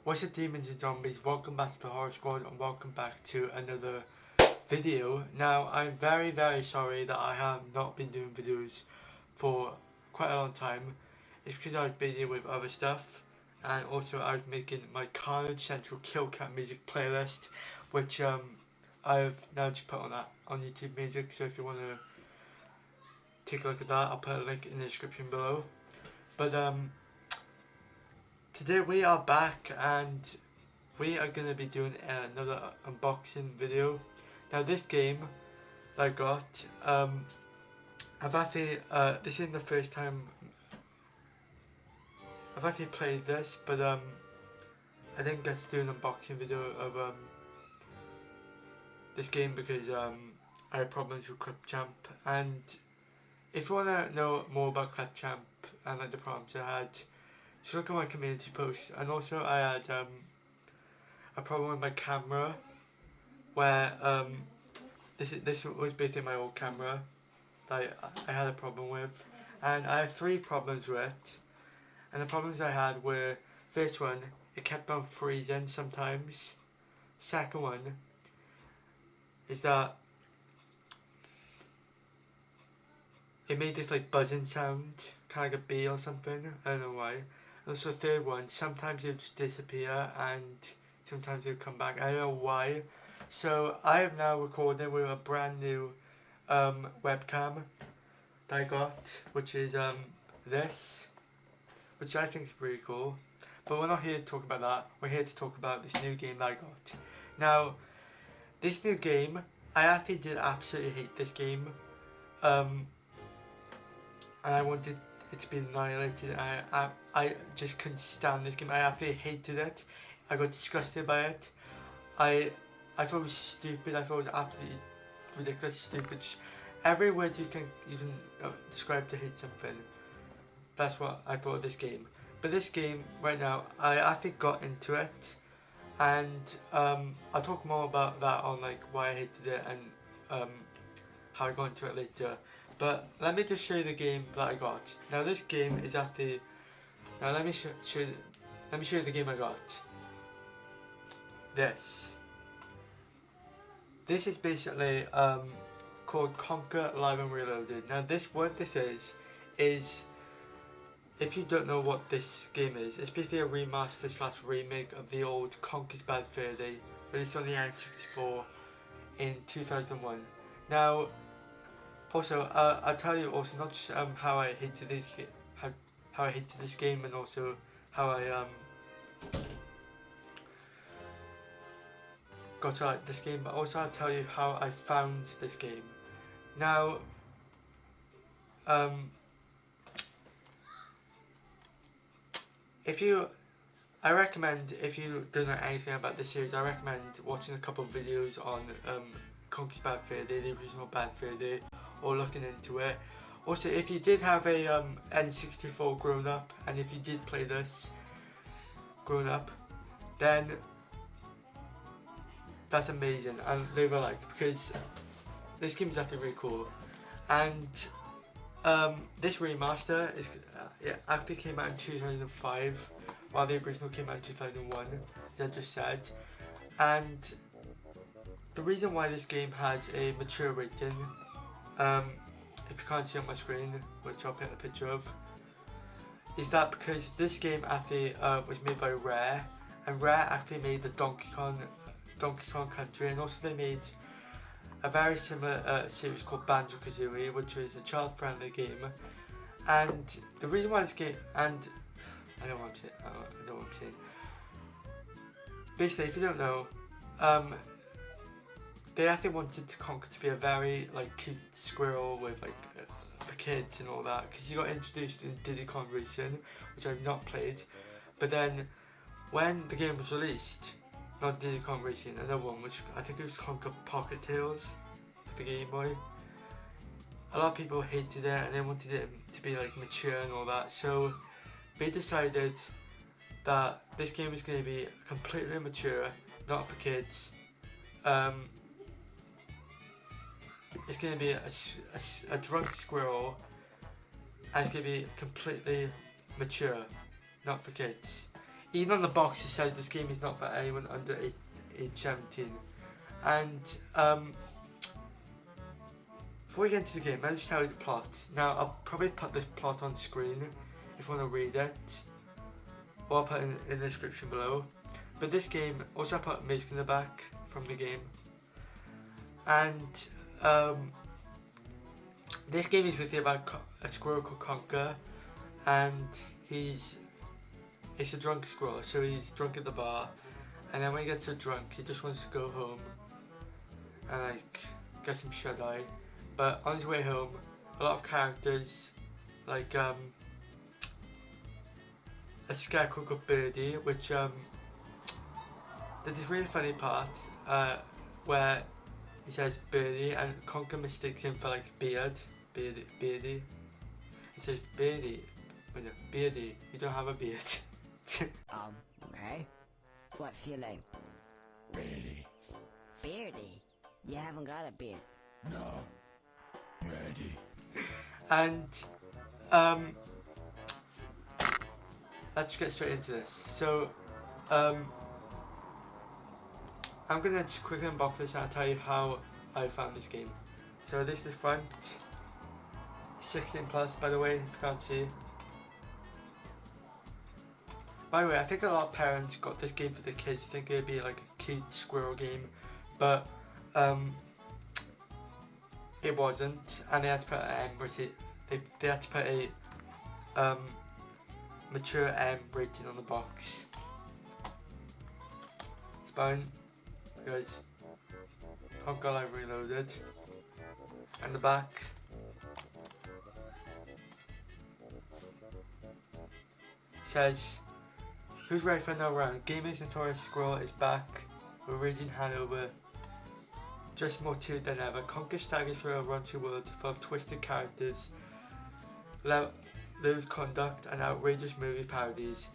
What's up, demons and zombies? Welcome back to the Horror Squad and welcome back to another video. Now, I'm very sorry that I have not been doing videos for quite a long time. It's because I was busy with other stuff, and also I was making my Carnage Central Kill Cat music playlist, which I've now just put on YouTube Music. So if you want to take a look at that, I'll put a link in the description below. But today we are back and we are going to be doing another unboxing video. Now this game that I got, I've actually, this isn't the first time I've actually played this, but I didn't get to do an unboxing video of this game because I had problems with Clipchamp. And if you want to know more about Clipchamp and like the problems I had, just look at my community post. And also I had a problem with my camera, where this was basically my old camera that I had a problem with, and I had 3 problems with it. And the problems I had were, first one, it kept on freezing sometimes. Second one is that it made this like buzzing sound, kind of like a bee or something, I don't know why. And also the third one, sometimes it would just disappear and sometimes it would come back, I don't know why. So I am now recording with a brand new webcam that I got, which is this, which I think is pretty cool. But we're not here to talk about that, we're here to talk about this new game that I got. Now, this new game, I actually did absolutely hate this game. And I wanted it to be annihilated. I just couldn't stand this game. I absolutely hated it. I got disgusted by it. I thought it was stupid. I thought it was absolutely ridiculous, stupid. Every word you can describe to hate something. That's what I thought of this game. But this game right now, I actually got into it, and I'll talk more about that on like why I hated it and how I got into it later. But let me just show you the game that I got. Now this game is actually. Now let me show you the game I got. This is basically called Conker Live and Reloaded. Now what this is if you don't know what this game is, it's basically a remaster / remake of the old Conker's Bad Fur Day, released on the N64 in 2001. Now, also I'll tell you also not just how I hated this how I hated this game, and also how I got to like this game, but also I'll tell you how I found this game. Now, I recommend, if you don't know anything about this series, I recommend watching a couple of videos on Conker's Bad Fur Day, the original Bad Fur Day, or looking into it. Also, if you did have a N64 grown up, and if you did play this grown up, then that's amazing, and leave a like, because this game is actually really cool. And this remaster it actually came out in 2005, while the original came out in 2001, as I just said. And the reason why this game has a mature rating, if you can't see on my screen, which I'll put a picture of, is that because this game actually was made by Rare, and Rare actually made the Donkey Kong Country, and also they made a very similar series called Banjo-Kazooie, which is a child-friendly game. And the reason why this game, and I don't know what I'm saying. Basically, if you don't know, they actually wanted Conker to be a very like cute squirrel with like for kids and all that, because you got introduced in Diddy Kong Racing, which I've not played. But then when the game was released, not Diddy Kong Racing, another one, which I think it was Conker Pocket Tales for the Game Boy. A lot of people hated it and they wanted it to be like mature and all that, so they decided that this game is going to be completely mature, not for kids. It's going to be a drunk squirrel, and it's going to be completely mature, not for kids. Even on the box it says this game is not for anyone under age 17. And before we get into the game, I'll just tell you the plot. Now I'll probably put this plot on screen if you want to read it, or I'll put it in the description below. But this game, also I put music in the back from the game. And this game is basically about a squirrel called Conker, and it's a drunk squirrel, so he's drunk at the bar, and then when he gets so drunk, he just wants to go home and like get some shut eye. But on his way home, a lot of characters, like a scarecrow called Birdie, which there's this really funny part where he says Birdie, and Conker mistakes him for like Beardy. He says Beardy, but no, Beardy, you don't have a beard. Okay. What's your name? Beardy. Beardy? You haven't got a beard. No. Beardy. And let's get straight into this. So I'm gonna just quickly unbox this and I'll tell you how I found this game. So this is the front, 16 plus by the way, if you can't see. By the way, I think a lot of parents got this game for their kids, thinking it'd be like a cute squirrel game, but it wasn't, and they had to put an M rating. They had to put a mature M rating on the box. Spine, guys. Conker Live Reloaded, and the back. Says, who's ready for another round? Gaming's notorious Squirrel is back with raging hangover. Just more to it than ever. Conker staggers through a raunchy world full of twisted characters, loose conduct, and outrageous movie parodies.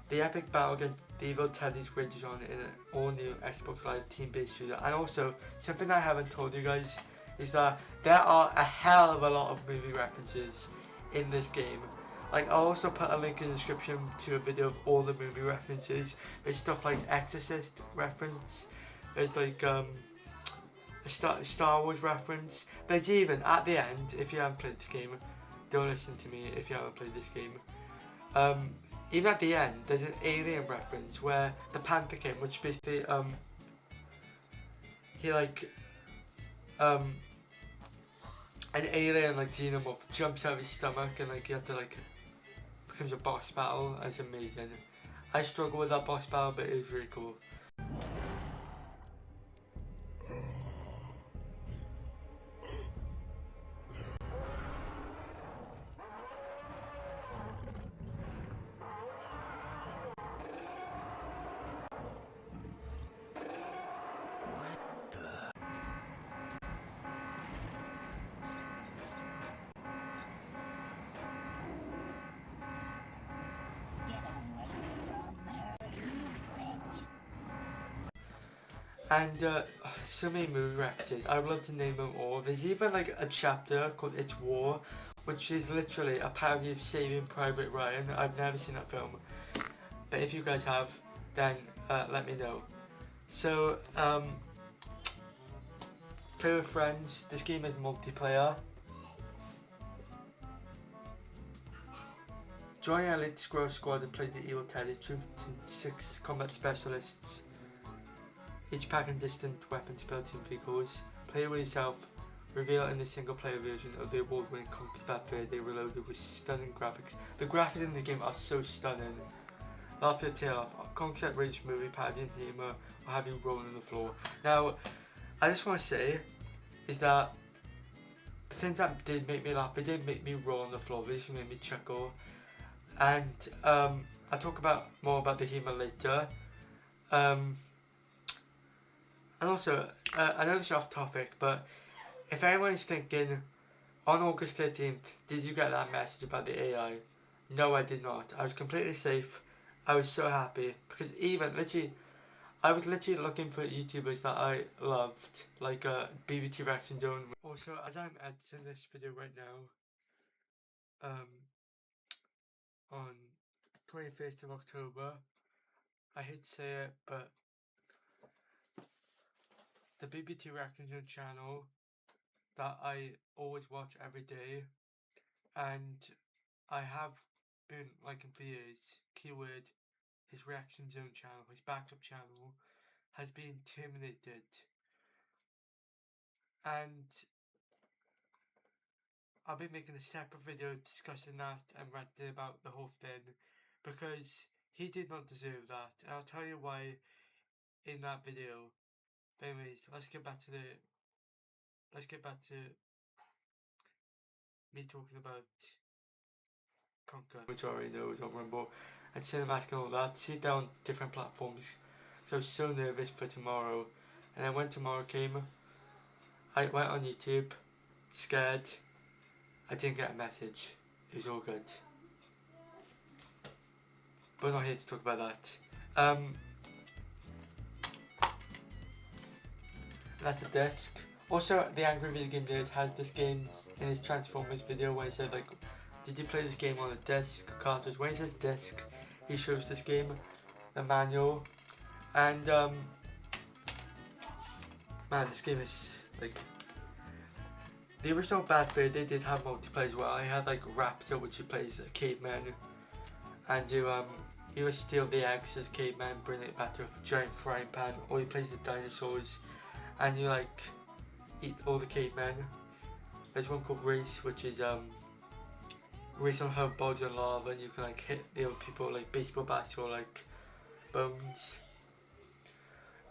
The epic battle against the evil Teddy's rages on in an all-new Xbox Live team-based shooter. And also, something I haven't told you guys is that there are a hell of a lot of movie references in this game. Like, I'll also put a link in the description to a video of all the movie references. There's stuff like Exorcist reference. There's like a Star Wars reference. There's even, at the end, if you haven't played this game, don't listen to me if you haven't played this game. Even at the end, there's an alien reference where the Panther King, which basically, he like, an alien like xenomorph jumps out of his stomach and like you have to like, becomes a boss battle, and it's amazing. I struggle with that boss battle, but it was really cool. And so many movie references, I would love to name them all. There's even like a chapter called It's War, which is literally a parody of Saving Private Ryan. I've never seen that film, but if you guys have, then let me know. So, play with friends. This game is multiplayer. Join an elite squirrel squad and play the evil Teddy troops and 6 combat specialists, each packing distant weapons built in vehicles. Play with yourself, reveal in the single player version of the award winning Conker Bad Fur Day Reloaded with stunning graphics. The graphics in the game are so stunning. Laugh your tail off. Conker's outrageous movie parody and humour will have you rolling on the floor. Now, I just want to say is that the things that did make me laugh, they didn't make me roll on the floor, they just made me chuckle. And I'll talk more about the humour later. And also, I know this is off topic, but if anyone's thinking, on August 13th, did you get that message about the AI? No, I did not. I was completely safe. I was so happy, because I was literally looking for YouTubers that I loved, like BBT Reaction Zone. Also, as I'm editing this video right now, on 21st of October, I hate to say it, but the BBT Reaction channel that I always watch every day, and I have been liking for years, keyword, his Reaction Zone channel, his backup channel, has been terminated. And I'll be making a separate video discussing that and ranting about the whole thing, because he did not deserve that, and I'll tell you why in that video. But anyways, let's get back to me talking about Conker, which I already know, don't remember, and cinematic and all that. See it down different platforms. So I was so nervous for tomorrow, and then when tomorrow came, I went on YouTube, scared. I didn't get a message. It was all good. But we're not here to talk about that. That's a disc. Also, the Angry Video Game Nerd has this game in his Transformers video where he said, like, did you play this game on a disc, cartridge? When he says disc, he shows this game, the manual, and man, this game is like, the original Bad Fur Day did have multiplayer as well. He had like Raptor, which he plays a caveman, and you steal the eggs as caveman, bring it back to a giant frying pan, or he plays the dinosaurs, and you like eat all the cavemen. There's one called Race, which is race on her body on lava, and you can like hit the other people like baseball bats or like bones.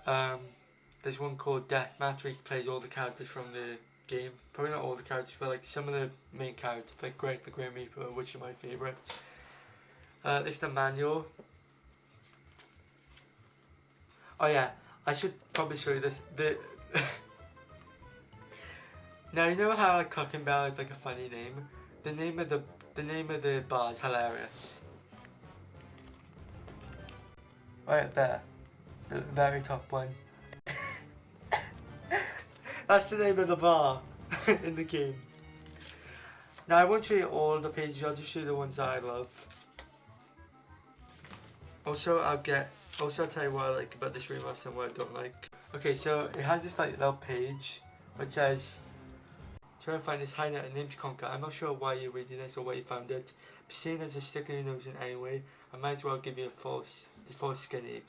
There's one called Deathmatch, where you play all the characters from the game. Probably not all the characters, but like some of the main characters, like Greg the Grim Reaper, which are my favourites. This is the manual. Oh yeah, I should probably show you this. Now you know how like Cooking Bell is like a funny name. The name of the bar is hilarious. Right there, the very top one. That's the name of the bar in the game. Now I won't show you all the pages. I'll just show you the ones that I love. Also, I'll tell you what I like about this remaster and what I don't like. Okay, so it has this like little page which says, try to find this highlight named Conker. I'm not sure why you're reading this or where you found it, but seeing as you're sticking your nose in anyway, I might as well give you the false skinny.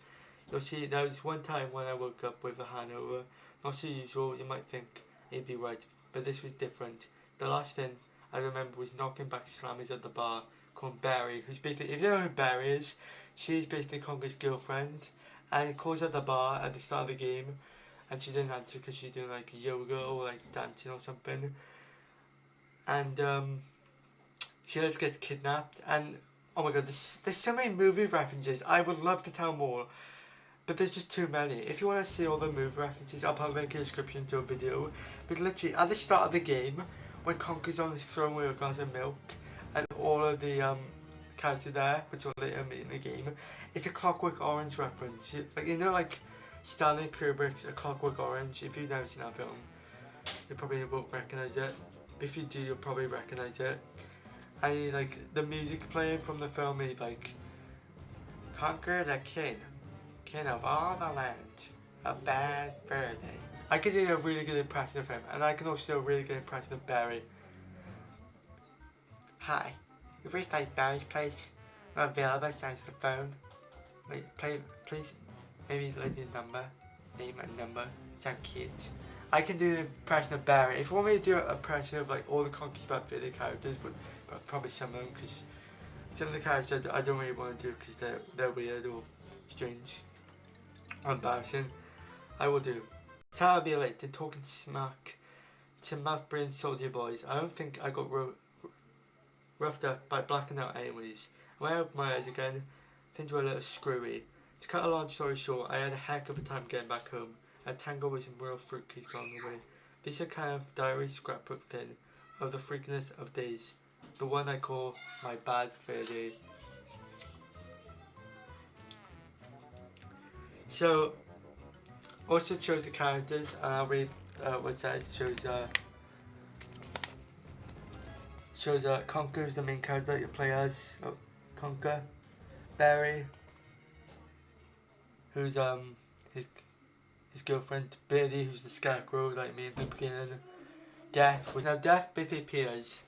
You'll see there was one time when I woke up with a hangover. Not so usual, you might think it'd be right, but this was different. The last thing I remember was knocking back slammers at the bar called Barry, who's basically, if you know who Barry is, she's basically Conker's girlfriend, and he calls at the bar at the start of the game, and she didn't answer because she's doing like yoga or like dancing or something, and she just gets kidnapped, and oh my god, there's so many movie references. I would love to tell more, but there's just too many. If you want to see all the movie references, I'll put a link in the description to a video. But literally, at the start of the game, when Conker's on his throne with a glass of milk, and all of the characters there, which will later meet in the game, it's a Clockwork Orange reference. Like, you know, like Stanley Kubrick's A Clockwork Orange. If you've never seen that film, you probably won't recognise it. If you do, you'll probably recognise it. And like the music playing from the film is like, Conquer the King of all the land, a Bad Fur Day. I can do a really good impression of him, and I can also do a really good impression of Barry. Hi, you've reached like Barry's place. Not available, signs the phone. Wait, please, maybe leave your number, name and number. Sound cute. I can do the impression of Barry. If you want me to do an impression of like all the Conquer Bad Video characters, but probably some of them, because some of the characters I don't really want to do because they're weird or strange. Embarrassing. I will do. Tara be late and talking smack to mouth brain soldier boys. I don't think I got roughed up by blacking out anyways. When I opened my eyes again, things were a little screwy. To cut a long story short, I had a heck of a time getting back home. I tangled with some real fruitcakes along the way. These are kind of diary scrapbook thing of the freakiness of days. The one I call my bad fur day. So, also shows the characters, and I'll read what it says. Shows Conker is the main character that you play as. Conker, Barry, who's his girlfriend, Birdie, who's the scarecrow like me in the beginning, Death. Well, now Death basically appears.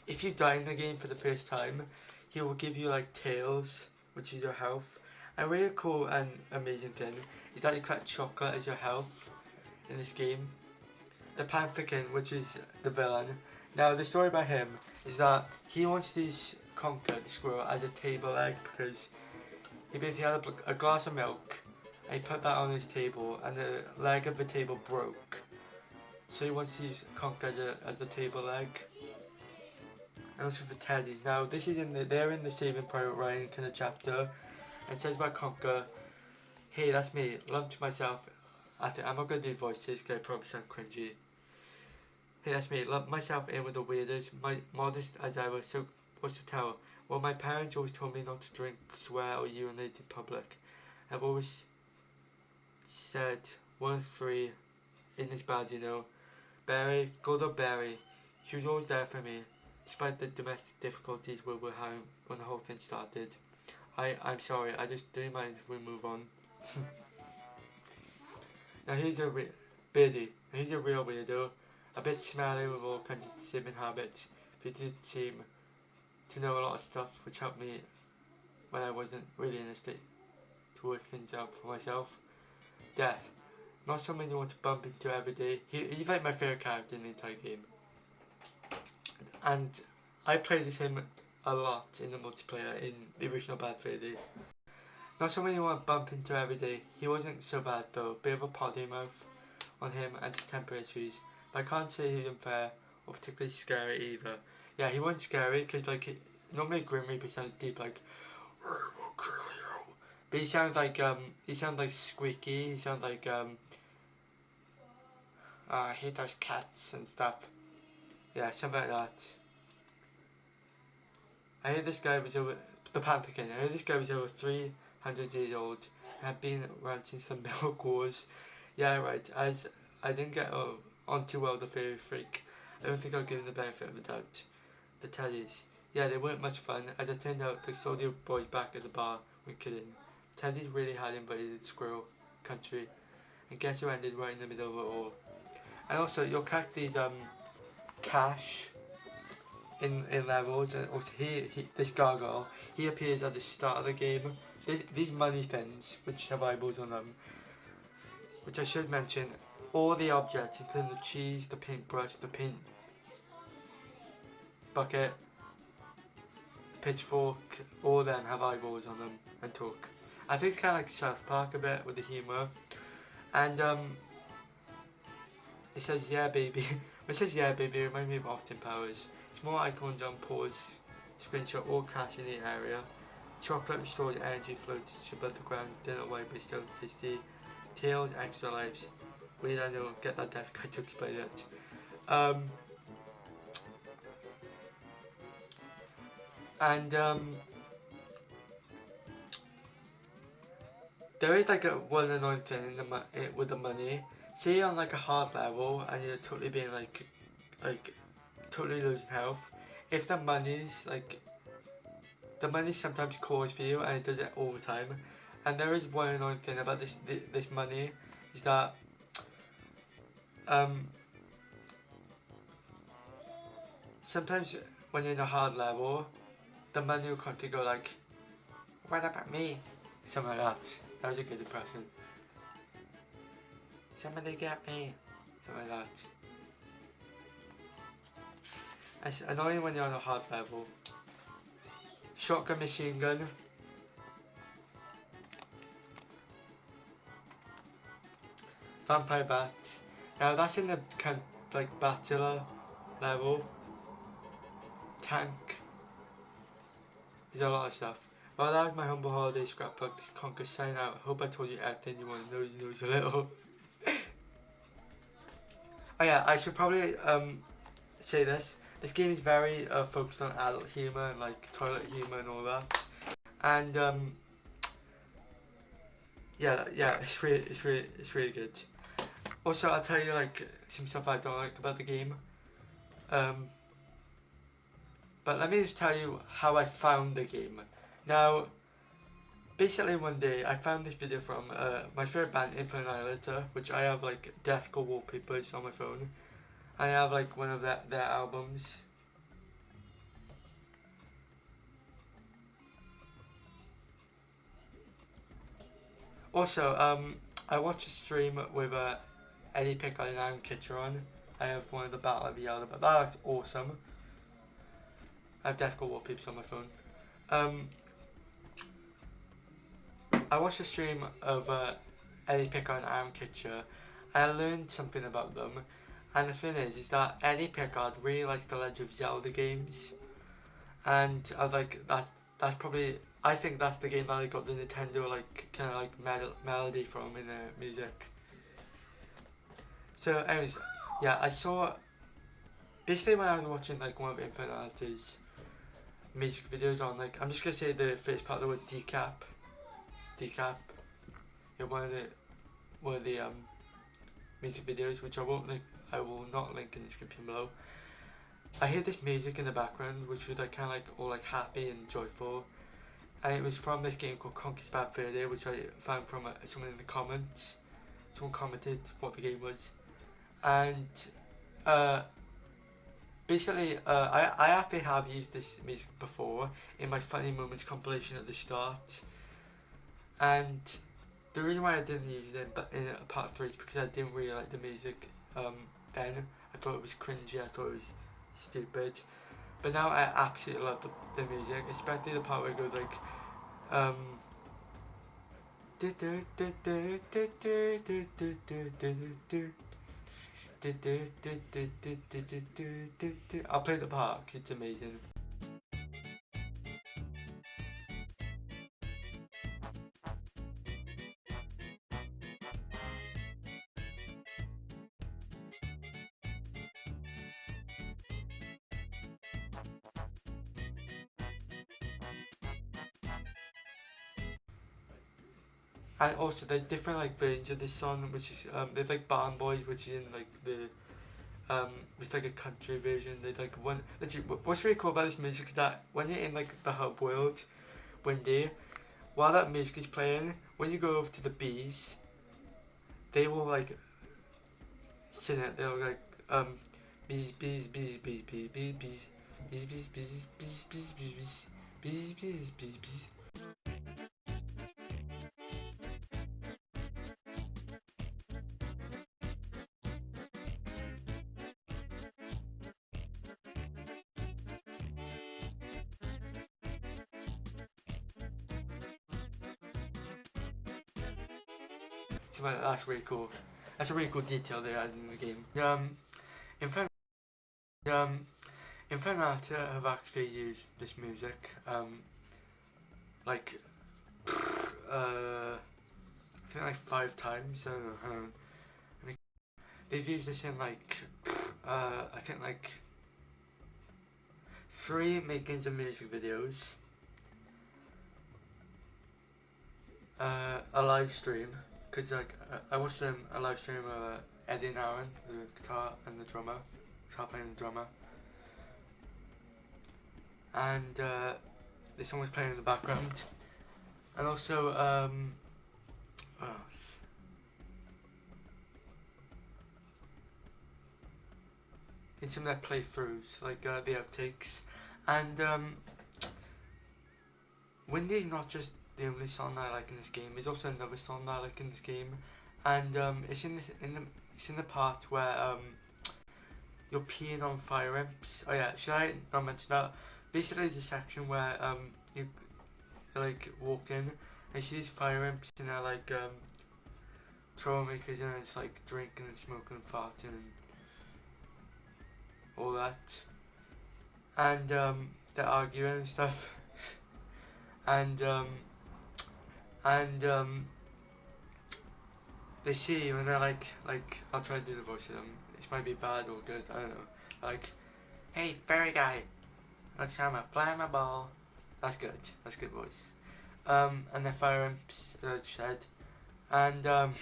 If you die in the game for the first time, he will give you like tails, which is your health. A really cool and amazing thing is that you collect chocolate as your health in this game. The Panfican, which is the villain. Now the story about him is that he wants to use Conker, the squirrel, as a table leg because he basically had a glass of milk and he put that on his table and the leg of the table broke. So he wants to use Conker as the table leg. And also for Teddy. Now this is they're in the Saving Private Ryan kind of chapter. And it says about Conker, hey, that's me, lump to myself. I'm not going to do voices because I probably sound cringy. Hey, that's me, lump myself in with the weirdest, modest as I was, so what's to tell? Well, my parents always told me not to drink, swear or urinate in public. I've always said 1 3 in this bad, you know. Barry, good old Barry, she was always there for me, despite the domestic difficulties we were having when the whole thing started. I'm sorry, I just don't mind if we move on. Now here's a Biddy. He's a real weirdo, a bit smelly with all kinds of simming habits. But he did seem to know a lot of stuff, which helped me when I wasn't really in a state to work things out for myself. Death. Not someone you want to bump into every day. He's like my favourite character in the entire game. And I played as him a lot in the multiplayer in the original Bad Fur Day. Not someone you want to bump into every day. He wasn't so bad though. Bit of a potty mouth on him and some temper issues. But I can't say he's unfair or particularly scary either. Yeah, he wasn't scary because like normally Grim Reaper sounds deep like I will kill you. But he sounds like squeaky. He sounds like he does cats and stuff. Yeah, something like that. I heard this guy was over the Panther King. I heard this guy was over 300 years old and had been around since the Milk Wars. Yeah, right. As I didn't get on too well with the Fairy Freak, I don't think I'll give him the benefit of the doubt. The Teddys. Yeah, they weren't much fun. As it turned out, they saw the boys back at the bar when kidding. Teddy's really had invaded Squirrel country. And guess who ended right in the middle of it all? And also, you'll catch these cash in levels, and also this gargoyle, he appears at the start of the game. These money things, which have eyeballs on them, which I should mention, all the objects, including the cheese, the paintbrush, the paint bucket, pitchfork, all of them have eyeballs on them and talk. I think it's kind of like South Park a bit with the humour. And it says yeah baby. When it says yeah baby, it reminds me of Austin Powers. Small icons on pause, screenshot all cash in the area. Chocolate restores energy floats above the ground, dinner white but still tasty. Tails, extra lives. Wait, I know, get that death guy to explain it. There is like one annoying thing with the money. Say you're on like a hard level and you're totally being like totally losing health. If the money's like the money sometimes calls for you and it does it all the time. And there is one annoying thing about this money is that sometimes when you're in a hard level, the money will come to go like, what about me? Something like that. That was a good impression. Somebody get me. Something like that. It's annoying when you're on a hard level. Shotgun machine gun. Vampire bat. Now that's in the kind of like bachelor level. Tank. There's a lot of stuff. Well, that was my humble holiday scrapbook. This Conker sign out. Hope I told you everything you want to know. You know a little. Oh yeah, I should probably say this. This game is very focused on adult humour and like toilet humour and all that. And yeah, it's really good. Also, I'll tell you like some stuff I don't like about the game. But let me just tell you how I found the game. Now, basically one day I found this video from my favorite band, Infinite Annihilator, which I have like deathcore wallpapers on my phone. I have like one of their albums. Also, I watched a stream with Eddie Pickard and Aaron Kitcher on. I have one of the Battle of the Elder, but that looks awesome. I have deathcore wallpapers on my phone. I watched a stream of Eddie Pickard and Aaron Kitcher. I learned something about them, and the thing is that Eddie Pickard really likes the Legend of Zelda games, and I was like, that's probably, I think that's the game that I got the Nintendo like kind of like melody from in the music. So, anyways, yeah, I saw basically when I was watching like one of Infernality's music videos on like, I'm just gonna say the first part of the word decap. Yeah, one of the music videos, which I will not link in the description below. I heard this music in the background, which was like kind of like all like happy and joyful, and it was from this game called Conker, which I found from someone in the comments. Someone commented what the game was, and uh, basically I actually have used this music before in my funny moments compilation at the start, and the reason why I didn't use it in part 3 is because I didn't really like the music then. I thought it was cringy, I thought it was stupid. But now I absolutely love the music, especially the part where it goes like I'll play the part 'cause it's amazing. And also there's different like versions of this song, which is there's like Barn Boys, which is in like the it's like a country version. There's like one literally, what's really cool about this music is that when you're in like the hub world one day, while that music is playing, when you go over to the bees, they will like sing it. They'll like bees bees bees bees bees bees bees bees bees bees bees bees bees bees bees bees bees. So that's really cool. That's a really cool detail they added in the game. Inferno, um, Infernata have actually used this music, like, I think like 5 times. I don't know how. I mean, they've used this in like, I think like 3 makings of music videos, a live stream, cause like I watched a live stream of Eddie and Aaron, the guitar and the drummer, guitar playing the drummer, and this one was playing in the background, and also what else? In some of their playthroughs, like the outtakes, and Windy's not just the only song I like in this game. There's also another song that I like in this game, and it's in the part where you're peeing on fire imps. Oh yeah, should I not mention that? Basically, there's a section where you like walk in and see these fire imps and they're like troublemakers and it's like drinking and smoking and farting and all that, and they're arguing and stuff, and they see you and they're like I'll try to do the voice of them. This might be bad or good, I don't know. Like, hey, fairy guy, looks like I'm flammable. That's good. That's good voice. And they're fire imps, as I just said, and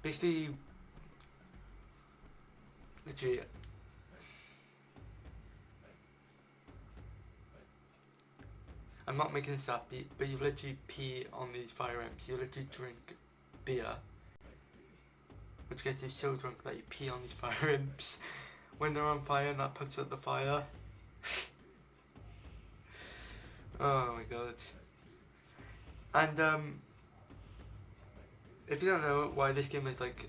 basically, literally, I'm not making this up, but you literally pee on these fire ants. You literally drink beer, which gets you so drunk that you pee on these fire imps when they're on fire, and that puts out the fire. Oh my god. And if you don't know why this game is like,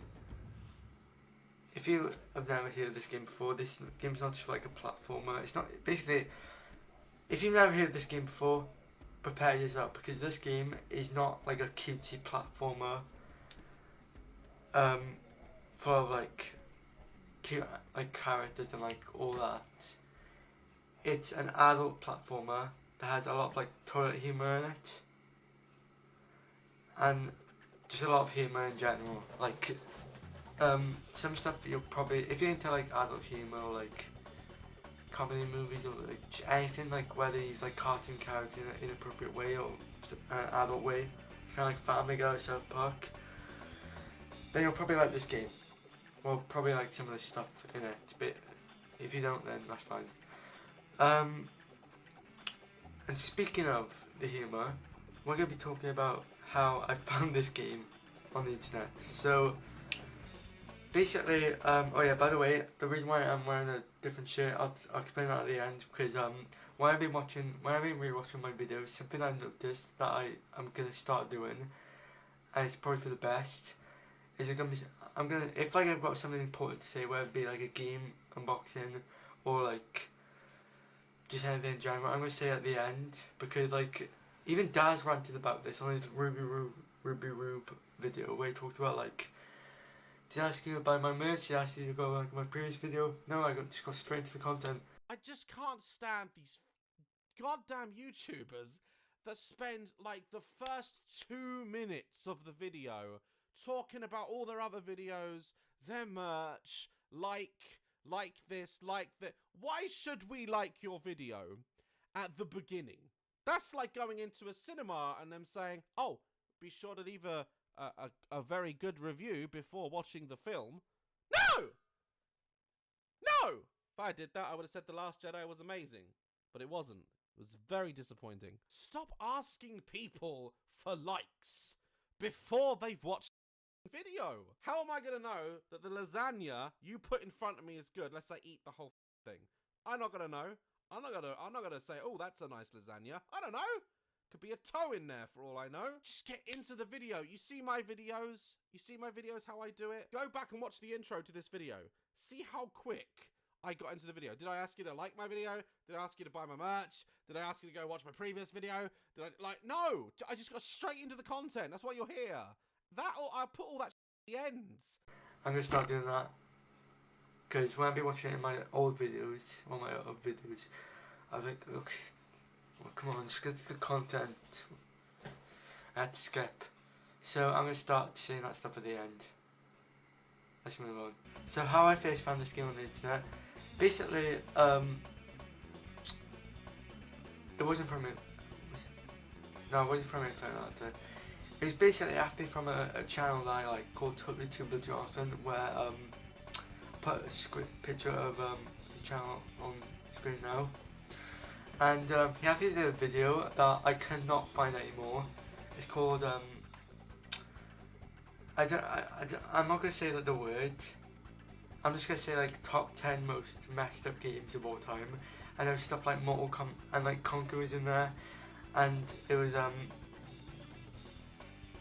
if you have never heard of this game before, this game's not just like a platformer. It's not, basically, if you've never heard of this game before, prepare yourself, because this game is not like a cutesy platformer full of like cute like characters and like all that. It's an adult platformer that has a lot of like toilet humor in it, and just a lot of humor in general. Like some stuff that you'll probably, if you're into like adult humor or like comedy movies or like anything, like whether you use like cartoon characters in an inappropriate way or an adult way, kind of like Family Guy or South Park, then you'll probably like this game. Well, probably like some of the stuff in it, but if you don't, then that's fine. And speaking of the humour, we're going to be talking about how I found this game on the internet. So, basically, oh yeah, by the way, the reason why I'm wearing a different shirt, I'll explain that at the end, because when I've been rewatching my videos, something I noticed that I'm going to start doing, and it's probably for the best, is if like I've got something important to say, whether it be like a game unboxing or like just anything in general, I'm gonna say at the end, because like even Daz ranted about this on his Ruby Rube video, where he talked about like, did I ask you to buy my merch? Did I ask you to go like my previous video? No, I just got straight into the content. I just can't stand these goddamn YouTubers that spend like the first 2 minutes of the video talking about all their other videos, their merch, like this, like that. Why should we like your video at the beginning? That's like going into a cinema and them saying, oh, be sure to leave a very good review before watching the film. No! No! If I did that, I would have said The Last Jedi was amazing. But it wasn't. It was very disappointing. Stop asking people for likes before they've watched the video. How am I going to know that the lasagna you put in front of me is good unless I eat the whole thing? I'm not going to know. I'm not gonna say, oh, that's a nice lasagna. I don't know. Could be a toe in there for all I know. Just get into the video. You see my videos? You see my videos, how I do it? Go back and watch the intro to this video. See how quick I got into the video. Did I ask you to like my video? Did I ask you to buy my merch? Did I ask you to go watch my previous video? No! I just got straight into the content. That's why you're here. I put all that at the ends. I'm gonna start doing that, because when I've been watching it in my old videos, all my other videos, I was like, okay, well, come on, just get to the content. I had to skip. So I'm going to start saying that stuff at the end. Let's move on. So how I first found this game on the internet, basically, it wasn't from it. No, it wasn't from it. It was basically actually from a channel that I like called Totally Tubular Jonathan, where put a picture of the channel on screen now. And he actually did a video that I cannot find anymore. It's called I'm not gonna say like the word. I'm just gonna say like top 10 most messed up games of all time. And there was stuff like Mortal Kombat and like Conker was in there, and it was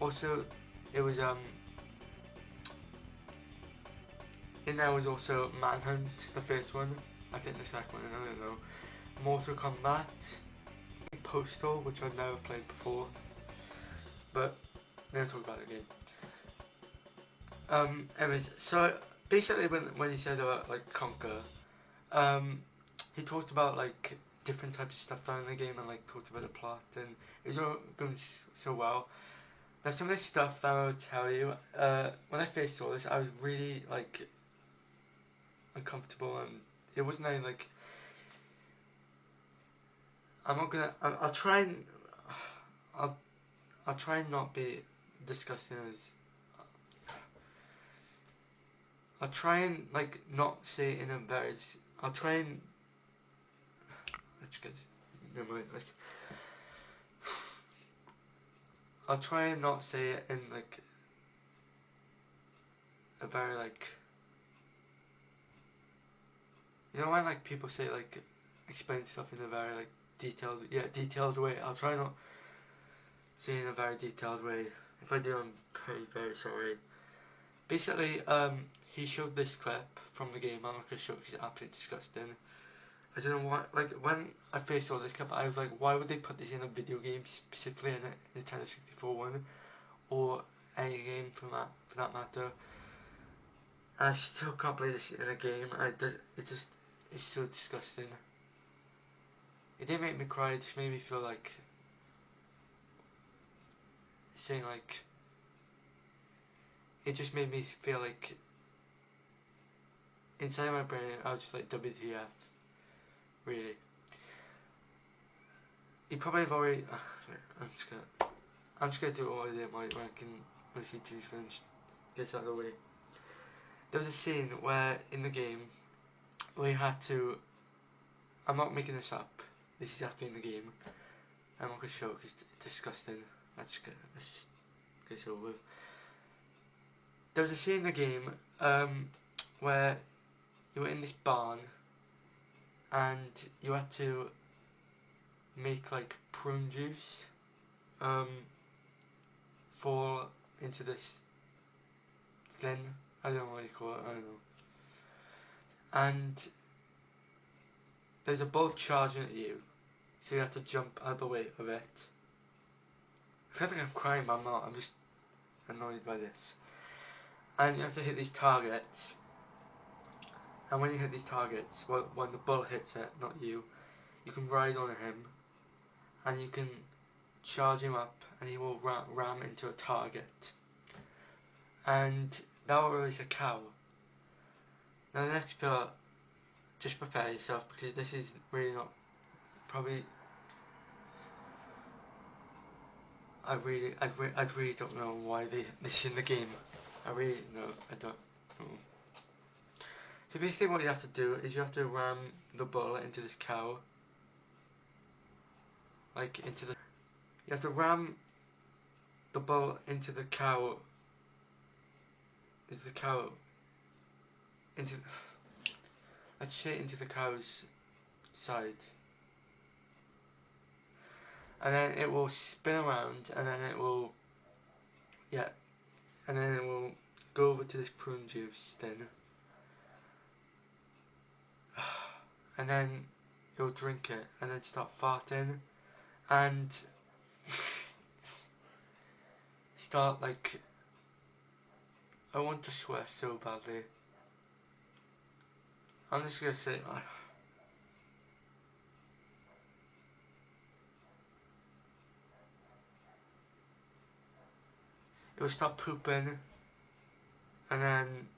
also it was in there was also Manhunt, the first one. I think the second one, I don't know. Mortal Kombat, Postal, which I've never played before, but we're gonna talk about it again. Anyways, so basically when he said about like Conker, he talked about like different types of stuff down in the game and like talked about the plot, and it was all going so well. Now some of this stuff that I would tell you, when I first saw this, I was really like uncomfortable, and it wasn't any like, I'll try and not be disgusting as, I'll try and like not say it in a very, I'll try and, that's good, never mind, I'll try and not say it in like a very like, you know when like people say like explain stuff in a very like detailed way. I'll try not say it in a very detailed way. If I do, I'm very sorry. Basically, he showed this clip from the game. I'm not gonna show it because it's absolutely disgusting. I don't know why. Like when I first saw this clip, I was like, why would they put this in a video game specifically in a Nintendo 64 one, or any game for that matter? I still can't play this shit in a game. It's so disgusting. It didn't make me cry. It just made me feel like saying like. It just made me feel like inside my brain I was just like WTF. Really. You probably have already. I'm just gonna do it all I did when I can mostly choose films. Get out of the way. There was a scene where in the game where you had to. I'm not making this up. This is actually in the game. I'm not gonna show it because it's disgusting. Let's get this over with. There was a scene in the game where you were in this barn and you had to make like prune juice fall into this thing. I don't know what you call it. I don't know. And there's a bolt charging at you, so you have to jump out of the way of it. I feel like I'm crying, but I'm not. I'm just annoyed by this. And you have to hit these targets. And when you hit these targets, well, when the bull hits it, not you, you can ride on him, and you can charge him up, and he will ram into a target. And that will release a cow. Now the next part, just prepare yourself because this is really not probably. I really don't know why this is in the game. I don't know. So basically what you have to do is you have to ram the bull into this cow. Like into the. You have to ram the bull into the cow. Into the cow. Into. Let's say into the cow's side. And then it will spin around, and then it will. Yeah. And then it will go over to this prune juice thing. And then you'll drink it and then start farting and start like I want to swear so badly. I'm just gonna say it will start pooping and then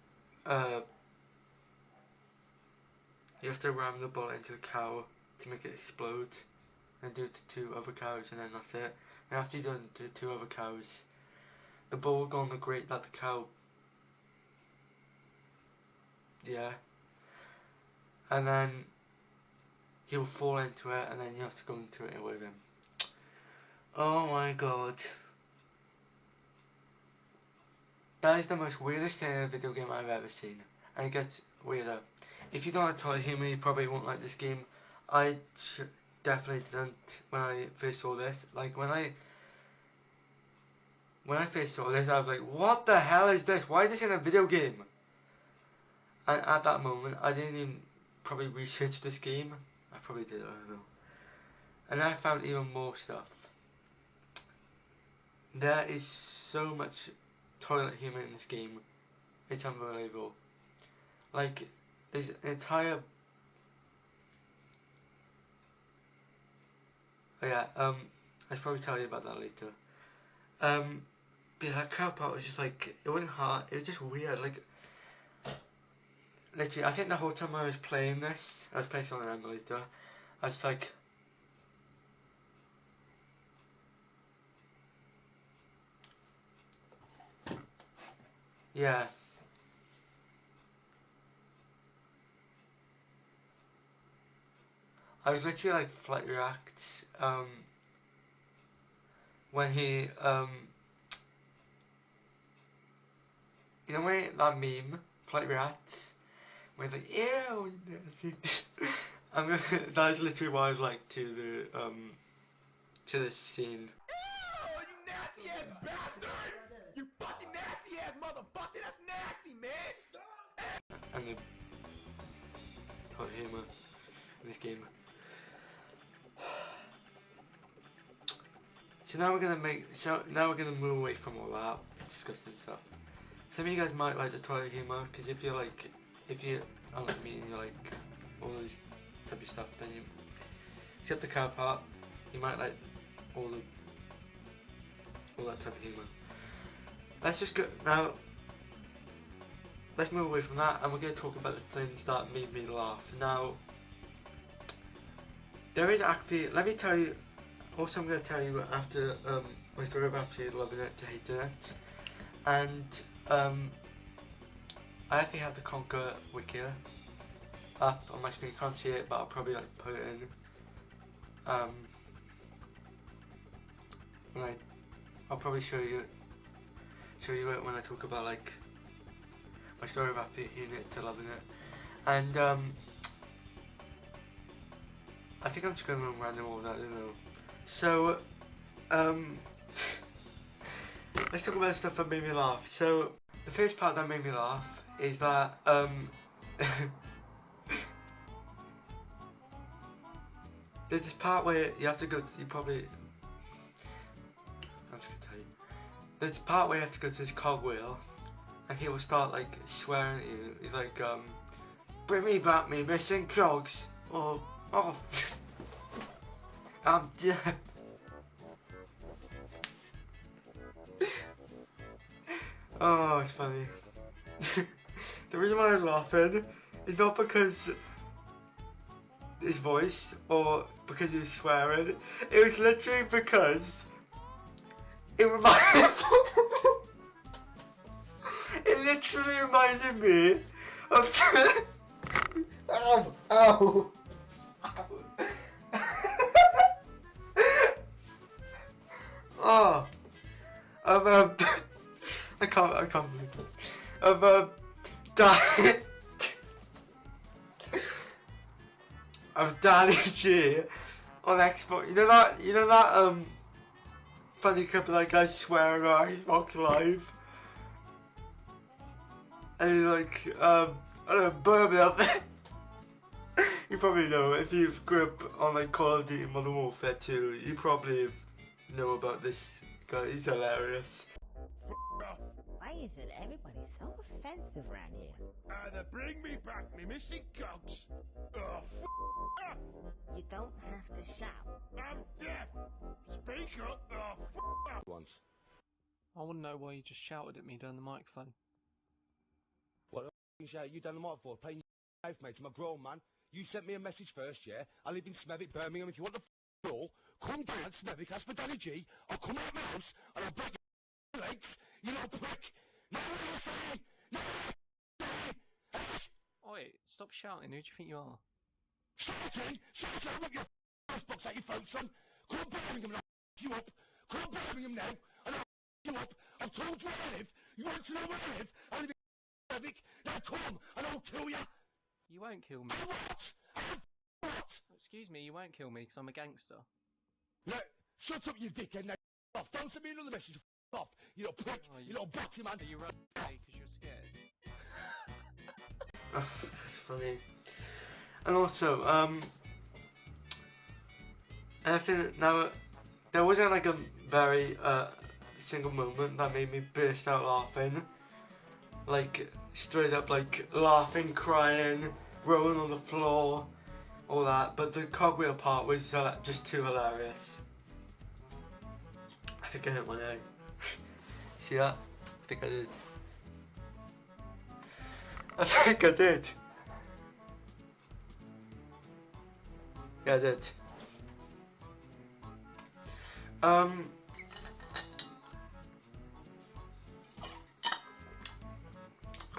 you have to ram the bullet into the cow to make it explode and do it to 2 other cows and then that's it. And after you've done it to 2 other cows, the bull will go on the grate that the cow. Yeah. And then he will fall into it and then you have to go into it with him. Oh my god. That is the most weirdest thing in a video game I've ever seen. And it gets weirder. If you don't have toilet humor, you probably won't like this game. I definitely didn't when I first saw this. Like when I first saw this, I was like, what the hell is this? Why is this in a video game? And at that moment, I didn't even probably research this game. I probably did, I don't know. And I found even more stuff. There is so much toilet humor in this game. It's unbelievable. Like, there's an entire. Oh yeah, I should probably tell you about that later. But yeah, that cow part was just like, it wasn't hard, it was just weird, like, literally, I think the whole time I was playing this, I was playing on an emulator, I was like, yeah. I was literally like, Flight Reacts, when he you know when that meme, Flight Rats, where he's like, ew, I'm gonna, that is literally what I'd like to this scene. Oh, you nasty ass bastard! You fucking nasty ass motherfucker! That's nasty, man! And the hot humour in this game. So now we're gonna move away from all that disgusting stuff. Some of you guys might like the toilet humour, because if you are like me and you like all this type of stuff, then you, except the car part, you might like all that type of humour. Let's just go now. Let's move away from that, and we're going to talk about the things that made me laugh. Now, there is actually, let me tell you. Also, I'm going to tell you after my story about actually loving it to hating it, and I actually have the Conker wiki up on my screen. You can't see it, but I'll probably like put it in. I'll probably show you it when I talk about like my story about hating it to loving it, and I think I'm just going to random all that. I don't know. So, let's talk about the stuff that made me laugh. So, the first part that made me laugh is that, there's this part where you have to go, I'm just gonna tell you. There's this part where you have to go to this Cogwheel, and he will start, like, swearing at you. He's like, bring me back me missing clogs, or, oh, I'm dead. Oh, it's funny. The reason why I'm laughing is not because his voice or because he was swearing. It was literally because it reminded it literally reminded me of ow, ow. Oh, I can't believe it. Of Danny G on Xbox. You know that funny clip of that guy swearing on Xbox Live, and he's like, I don't know, Bourbon up there. You probably know if you've grew up on like Call of Duty Modern Warfare 2. You probably know about this guy. He's hilarious. Why is it everybody so offensive around here? Either bring me back me missing cogs, or You don't have to shout. I'm deaf. Speak up, or once. I want to know why you just shouted at me down the microphone. What the shout you done the mic for? Playing your life, mate. I'm a grown man. You sent me a message first, yeah? I live in Smethwick, Birmingham. If you want the floor, come down Smethwick, ask for Danny G. I'll come out of my house and I'll break your legs, you little prick. No, no, Oi, stop shouting, who do you think you are? Shouting, with your box out your phone, son. Come on, Birmingham, and I'll you up. Come on, Birmingham now, and I'll you up. I've told you where I live. You want to know where I live? I live in Smethwick. Now come, and I'll kill you. You won't kill me. What? Excuse me, you won't kill me because I'm a gangster. No, shut up, you dickhead. Now, off. Don't send me another message. Off, you little prick. Oh, you little boxy man. Are you running away because you're scared? Oh, that's funny. And also, I think now there wasn't like a very single moment that made me burst out laughing. Like straight up, like laughing, crying, rolling on the floor, all that. But the cogwheel part was just too hilarious. I think I hit my eye. See that? I think I did. I think I did. Yeah, I did.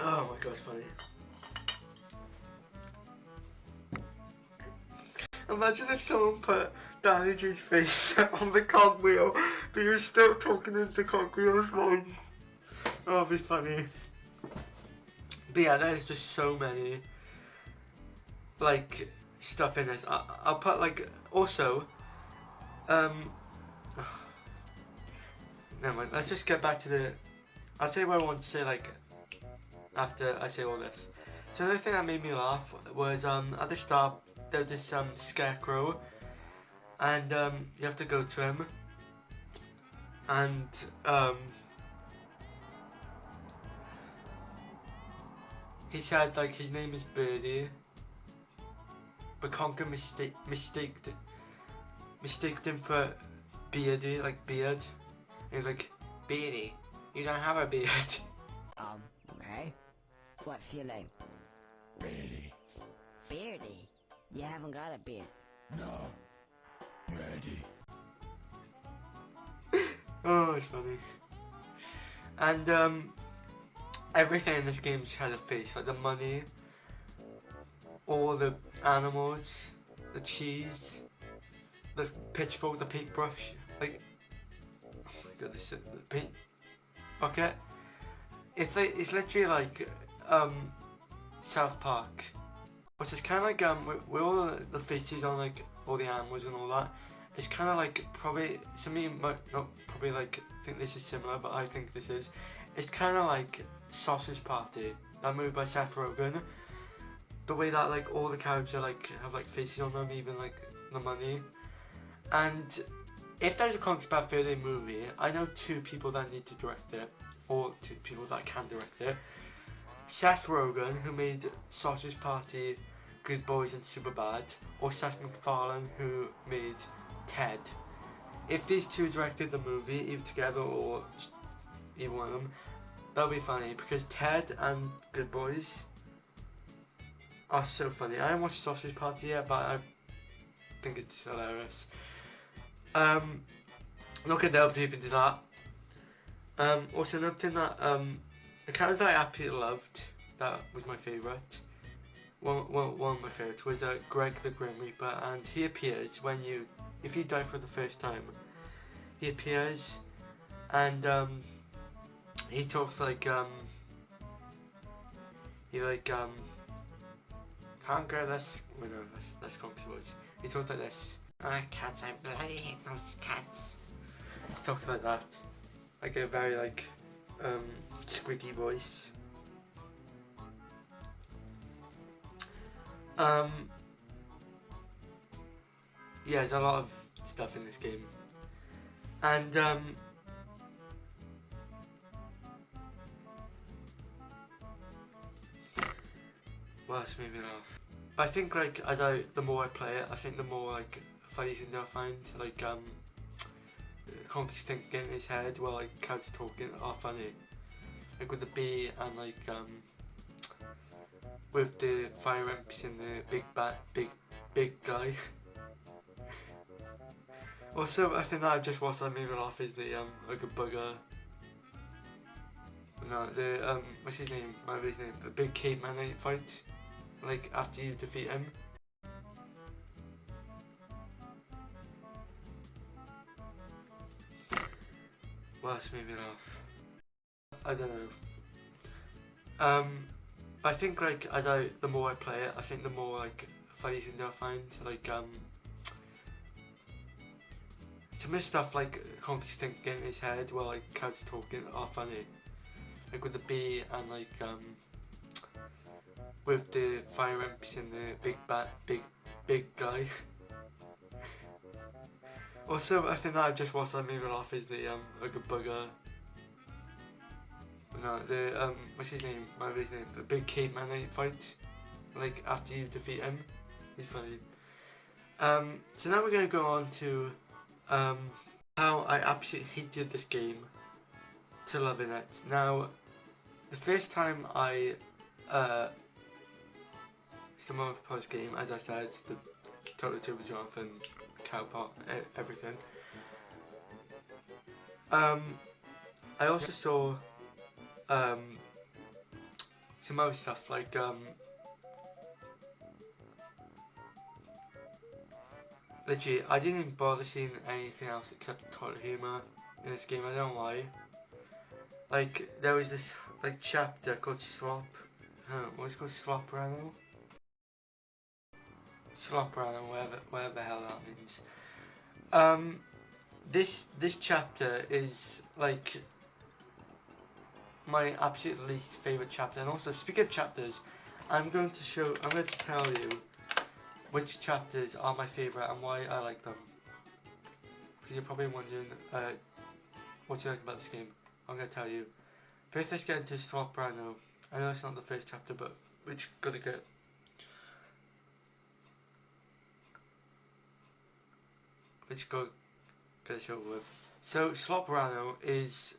Oh my god, it's funny. Imagine if someone put Danny G's face on the cogwheel But you're still talking into Cogwheel's voice. Oh, it'll be funny. But yeah, there's just so many, like, stuff in this. I'll put, like, also, never mind, let's just get back to the, I'll say what I want to say, like, after I say all this. So another thing that made me laugh was, at the start, there was this, scarecrow, and, you have to go to him, and, he said, like, his name is Birdie, but Conker mistaked him for Beardy, like beard. He was like, Beardy, you don't have a beard. Okay. What's your name? Beardy. Beardy. You haven't got a beard. No. Beardy. Oh, it's funny. And, everything in this game has a face, like the money, all the animals, the cheese, the pitchfork, the paintbrush, like, oh my god, the paint bucket. It's like, it's literally like, South Park, which is kind of like, with all the faces on, like, all the animals and all that, it's kind of like, probably, some of you might not probably, like, think this is similar, but I think this is. It's kind of like Sausage Party, that movie by Seth Rogen. The way that, like, all the characters are, like, have, like, faces on them, even, like, the money. And if there's a Conker's Bad Fur Day movie, I know 2 people that need to direct it, or 2 people that can direct it. Seth Rogen, who made Sausage Party, Good Boys and Superbad, or Seth MacFarlane, who made Ted. If these 2 directed the movie, either together or either one of them, that'll be funny, because Ted and Good Boys are so funny. I haven't watched Sausage Party yet, but I think it's hilarious. Not gonna delve deep into that. Also another thing that, a character that I absolutely loved, that was my favourite, one of my favourites, was Greg the Grim Reaper, and he appears when if you die for the first time, he appears, and, he talks like, Conker, that's Conker's voice. He talks like this. Cats, I bloody hate those cats. He talks like that. Like a very, like, squeaky voice. Yeah, there's a lot of stuff in this game. And, what else made me laugh? I think, like, the more I play it, I think the more, like, funny things I find, like, Conker's thinking in his head while, like, cats talking are funny. Like, with the bee and, like, with the fire imps and the big guy. Also, I think that I just watched that made me laugh is the, like a bugger. No, the, what's his name? Whatever his name. The big caveman that you fight. Like, after you defeat him. What else made me laugh? I don't know. I think, like, the more I play it, I think the more, like, funny things I find. Like, some of the stuff, like, Conker's thinking in his head while, like, cats talking are funny. Like, with the bee and, like, with the fire imps and the big guy. Also, I think that I just watched that made me laugh is the, like a bugger. No, the, what's his name? Whatever his name. The big caveman that you fight. Like, after you defeat him. He's funny. So now we're gonna go on to, how I absolutely hated this game to loving it. Now, the first time I, it's the most post game, as I said, the Total Turbo Jonathan, Cowpot, everything. I also saw, some other stuff, like, literally, I didn't even bother seeing anything else except toilet humor in this game. I don't know why. Like, there was this like chapter called what's it called, Sloprano? Sloprano, whatever the hell that means. This chapter is like my absolute least favorite chapter. And also, speaking of chapters, I'm going to tell you which chapters are my favorite and why I like them. Because you're probably wondering, what do you like about this game? I'm going to tell you. First, let's get into Sloprano. I know it's not the first chapter, but we're just gonna get. Let's go get this over with. So, Sloprano is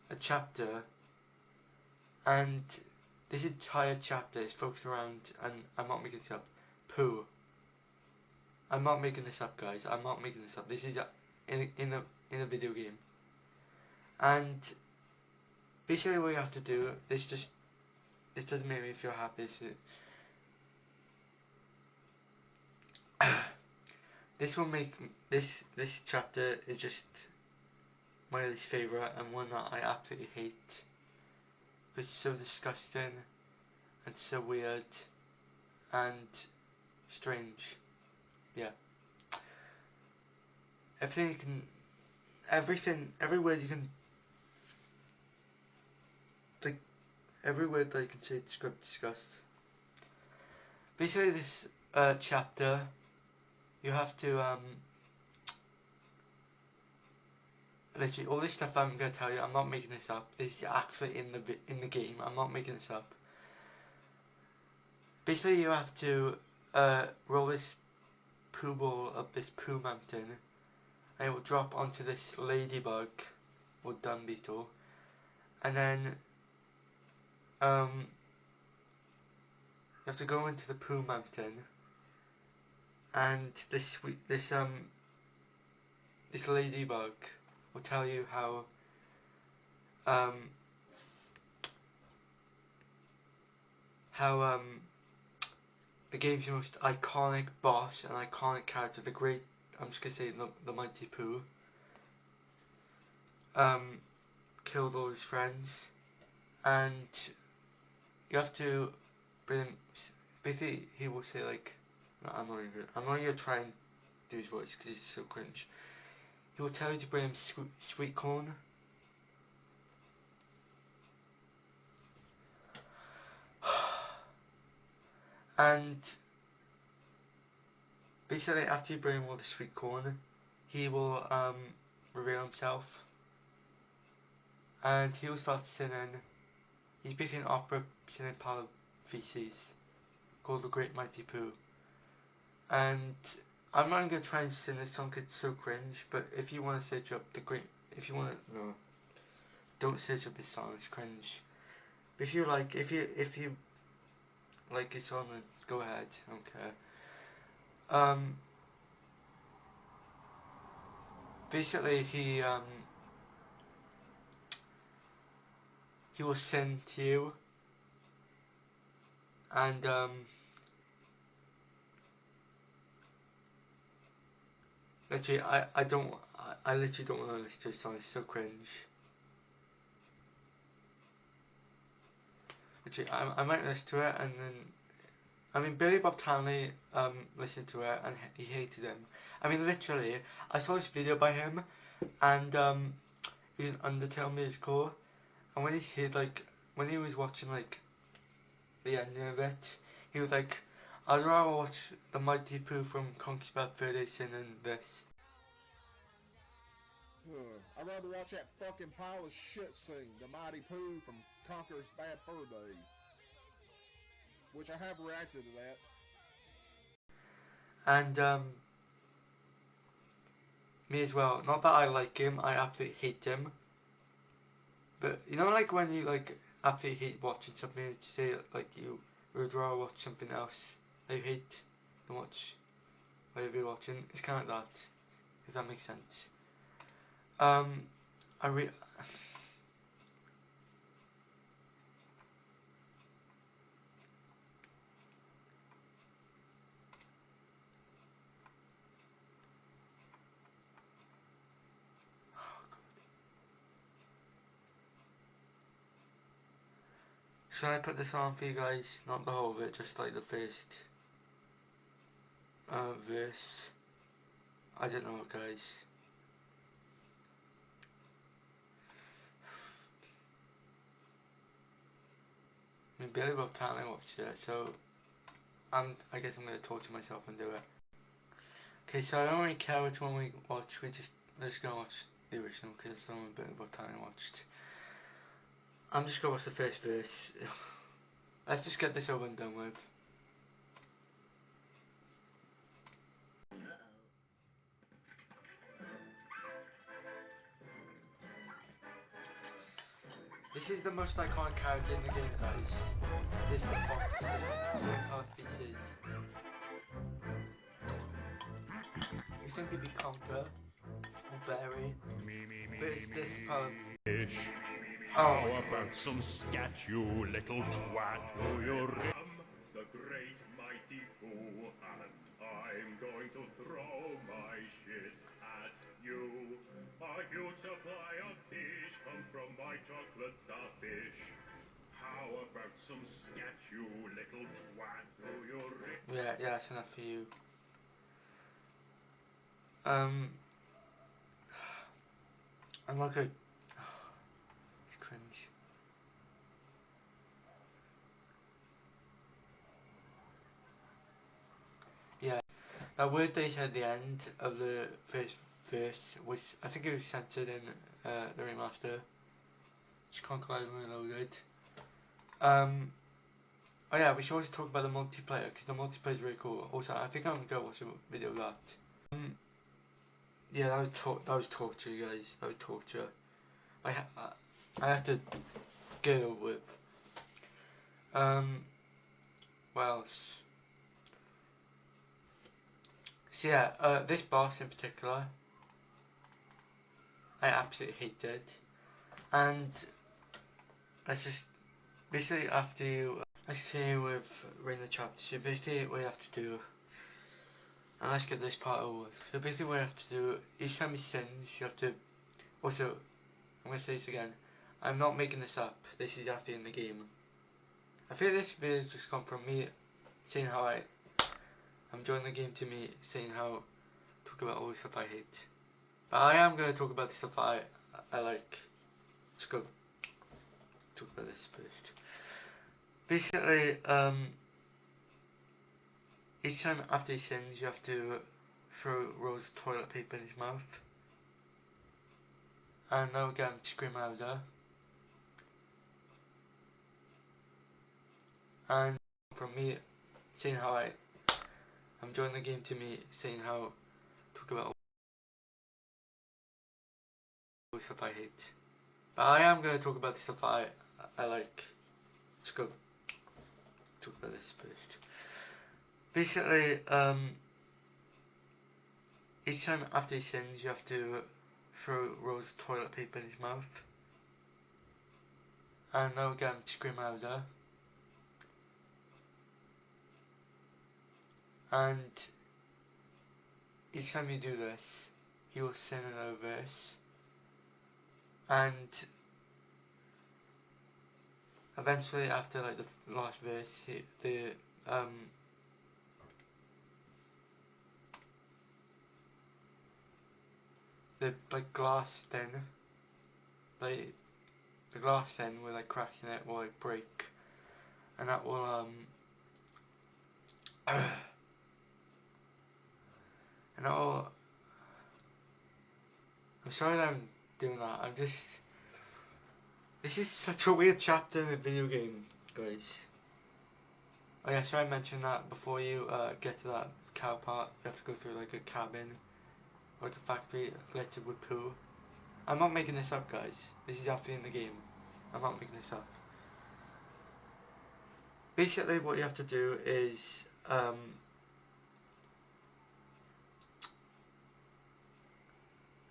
a chapter, and this entire chapter is focused around, and I'm not making this up, poo. I'm not making this up, guys. I'm not making this up. This is in a video game, and basically what you have to do. This doesn't make me feel happy. This will make this chapter is just my least favourite and one that I absolutely hate. It's so disgusting and so weird and strange. Yeah. Every word you can, like, every word that you can say to describe disgust. Basically, this chapter, you have to literally all this stuff I'm gonna tell you. I'm not making this up. This is actually in the game. I'm not making this up. Basically, you have to roll this poo ball up this poo mountain, and it will drop onto this ladybug or dung beetle, and then you have to go into the poo mountain, and this ladybug will tell you how the game's most iconic boss and iconic character, the great, I'm just gonna say the Mighty Pooh, killed all his friends, and you have to bring him. Basically, he will say like, no, I'm not even try and do his voice because he's so cringe. He will tell you to bring him sweet corn. And basically, after you bring him all the sweet corn, he will reveal himself, and he will start singing. He's basically an opera singing pile of feces called The Great Mighty Pooh. And I'm not gonna try and sing this song, it's so cringe. But if you want to search up no, don't search up this song. It's cringe. But if you like this song, then go ahead. I don't care. Basically, he will sing to you, and literally, I literally don't want to listen to this song. It's so cringe. Literally, I might listen to it, and then I mean, Billy Bob Townley listened to it and he hated him. I mean, literally, I saw this video by him, and he's an Undertale musical, and when when he was watching like the ending of it, he was like, I'd rather watch the Mighty Pooh from Conker's Bad Fur Day than this. I'd rather watch that fucking pile of shit sing, the Mighty Pooh from Conker's Bad Fur Day. Which I have reacted to that. And me as well. Not that I like him, I absolutely hate him. But you know, like when you like absolutely hate watching something, you say like you would rather watch something else that you hate than watch whatever you're watching. It's kind of like that, if that makes sense. Should I put this on for you guys? Not the whole of it, just like the first verse. I don't know, guys. I mean, barely got time I watched it, so I guess I'm gonna torture myself and do it. Okay, so I don't really care which one we watch. Let's go watch the original because it's the only bit of time I watched. I'm just gonna watch the first verse. Let's just get this over and done with. This is the most iconic character in the game, guys. This is the fox, sweetheart pieces. You think it'd be Conker or Berry, but it's this part. How about some scat, you little twat? Oh, you're the great mighty Foo, and I'm going to throw my shit at you. A huge supply of fish come from my chocolate starfish. How about some scat, you little twat? Oh, you're Yeah, that's enough for you. I'm like a... It's cringe. Yeah, that word they said at the end of the first verse was, I think it was censored in the remaster. Just Conker Reloaded. Oh yeah, we should also talk about the multiplayer, because the multiplayer is really cool. Also, I think I'm going to go watch a video of that. Yeah, that was torture, you guys. That was torture. I have to get it over with. What else? So yeah, this boss in particular, I absolutely hated. And let's just basically after you, let's continue with reading the chapter. So basically what you have to do, and let's get this part over with. So basically what you have to do, each time he sins, you have to, also, I'm going to say this again, I'm not making this up, this is actually in the game. I feel this video has just come from me saying how I'm enjoying the game, to me saying how, talk about all the stuff I hate. But I am going to talk about the stuff I like. Let's go talk about this first. Basically, each time after he sins, you have to throw rolls of toilet paper in his mouth. And now get him to scream louder. And from me saying how I'm enjoying the game, to me saying how, talk about all the stuff I hate. But I am going to talk about the stuff I like. Let's go talk about this first. Basically, each time after he sins, you have to throw rolls of toilet paper in his mouth. And now get him to scream louder. And each time you do this, he will sing another verse. And eventually, after like the last verse, the like glass thing, like the glass thing with like cracks in it will like break, and that will and that will. I'm sorry that I'm doing that. I'm just. This is such a weird chapter in the video game, guys. Oh yeah, should I mention that before you get to that cow part, you have to go through like a cabin, like a factory littered with poo. I'm not making this up, guys. This is actually in the game. I'm not making this up. Basically, what you have to do is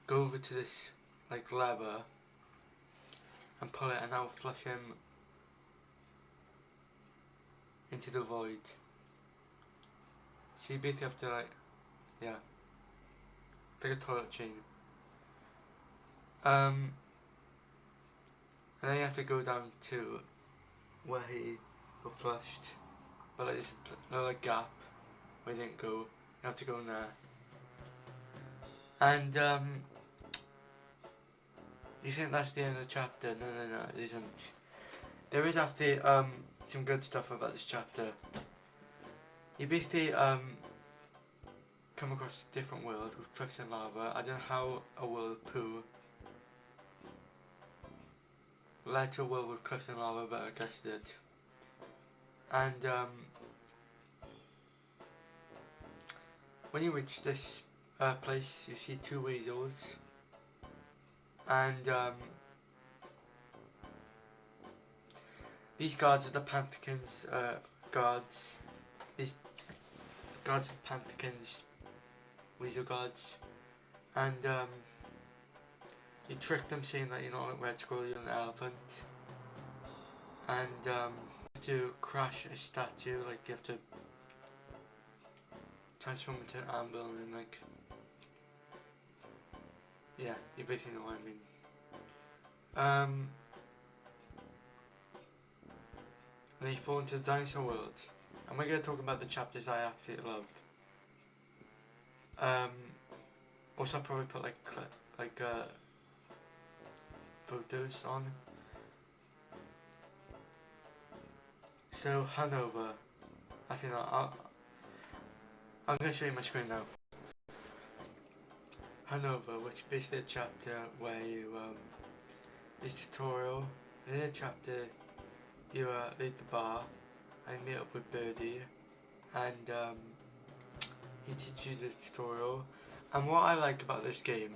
go over to this like lever and pull it, and that will flush him into the void. So you basically have to like, yeah, it's like a toilet chain. And then you have to go down to where he got flushed, but like, there's another gap where he didn't go. You have to go in there. And you think that's the end of the chapter? No, it isn't. There is actually some good stuff about this chapter. You basically come across a different world with cliffs and lava. I don't know how a whirlpool led to a world with cliffs and lava, but I guess it did. And when you reach this place, you see two weasels, and these guards are the Pantheon's guards. These guards are Pantheon's weasel guards, and you trick them saying that you're not a red squirrel, you're an elephant, and you have to crash a statue, like you have to transform into an anvil and like, yeah, you basically know what I mean. And you fall into the dinosaur world, and we're going to talk about the chapters I absolutely love. Also I'll probably put like photos on. So Hanover, I think I'm going to show you my screen now. Hanover, which is basically a chapter where you this tutorial. In the chapter you leave the bar and meet up with Birdie, and he teaches you the tutorial. And what I like about this game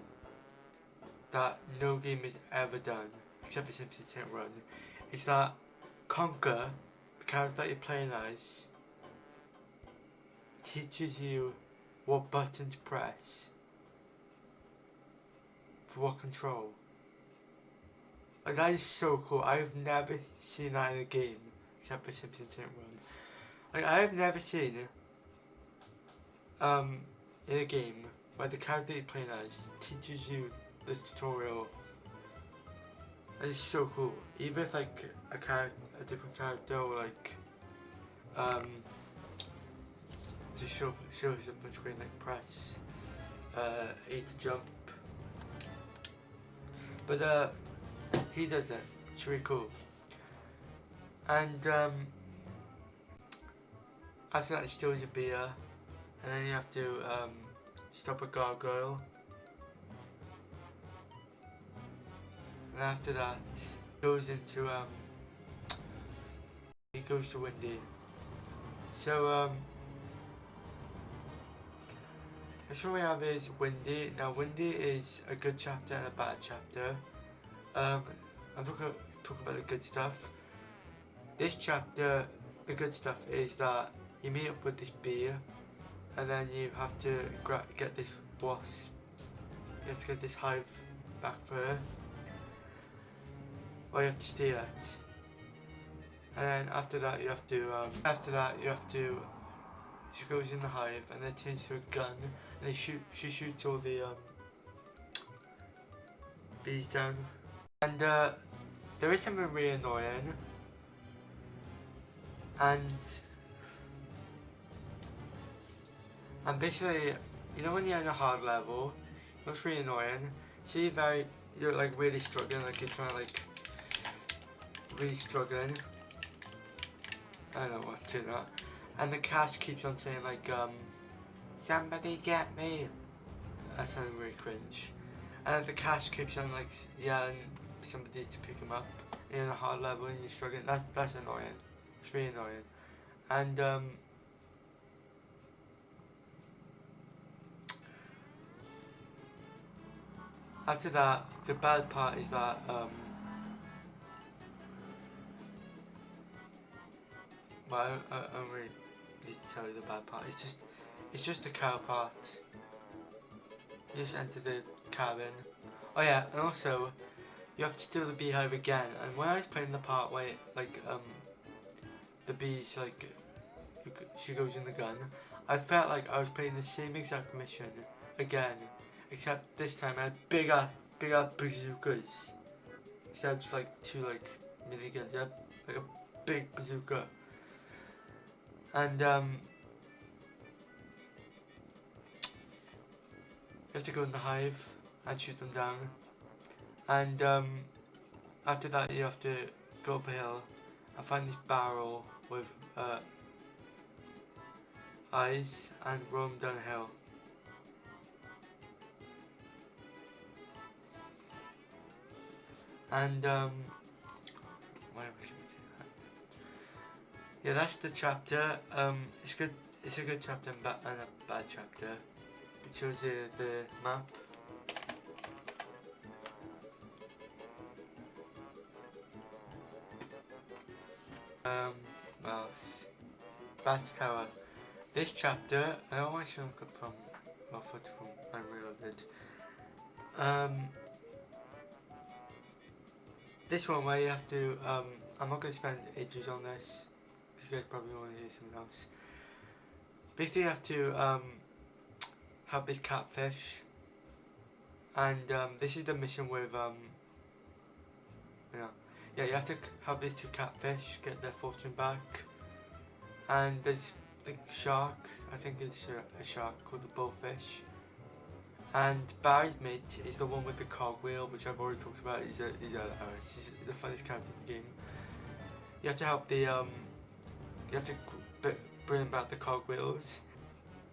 that no game has ever done except for Simpsons Hit Run is that Conker, the character that you're playing as, teaches you what button to press for what control. Like, that is so cool. I've never seen that in a game except for Simpsons Hit Run. Like, I have never seen in a game where the character you're playing as teaches you the tutorial. That is so cool. Either it's like a different character, or like just shows up on screen, like press A to jump. But he does it. It's really cool. And after that, he steals a beer, and then you have to stop a gargoyle. And after that, goes into he goes to Windy. So that's what we have is Windy. Now Windy is a good chapter and a bad chapter. I'm talk about the good stuff. This chapter, the good stuff is that you meet up with this beer, and then you have to get this wasp. You have to get this hive back for her. Or you have to steal it. And then after that you have to she goes in the hive and then turns to a gun, and she shoots all the bees down. And there is something really annoying, and basically, you know when you're in a hard level, it's really annoying. So you're like really struggling, like you're trying to like really struggling. I don't know what to do that. And the cash keeps on saying like somebody get me. That sounds really cringe. And the cash keeps on like yelling somebody to pick him up in a hard level and you're struggling. That's annoying. It's really annoying. And after that, the bad part is that well, I don't really need to tell you the bad part. It's just the car part. You just enter the cabin. Oh yeah, and also you have to steal the beehive again. And when I was playing the part where like the bees like she goes in the gun, I felt like I was playing the same exact mission again, except this time I had bigger bazookas. Instead of just like two like miniguns, I had like a big bazooka. And you have to go in the hive and shoot them down. And after that you have to go up a hill and find this barrel with eyes and roam down a hill. And why am I keeping that? Yeah, that's the chapter. It's good. It's a good chapter and a bad chapter. It shows you the map. Well, Bat's Tower. This chapter, I always should look up from Manuel did. This one where you have to, I'm not going to spend ages on this, because you guys probably want to hear something else. Basically you have to help this catfish, and this is the mission with, yeah, you have to help these two catfish get their fortune back, and there's the shark, I think it's a shark called the bullfish. And Barry's mate is the one with the cogwheel, which I've already talked about. He's the funniest character in the game. You have to help the you have to bring back the cogwheels.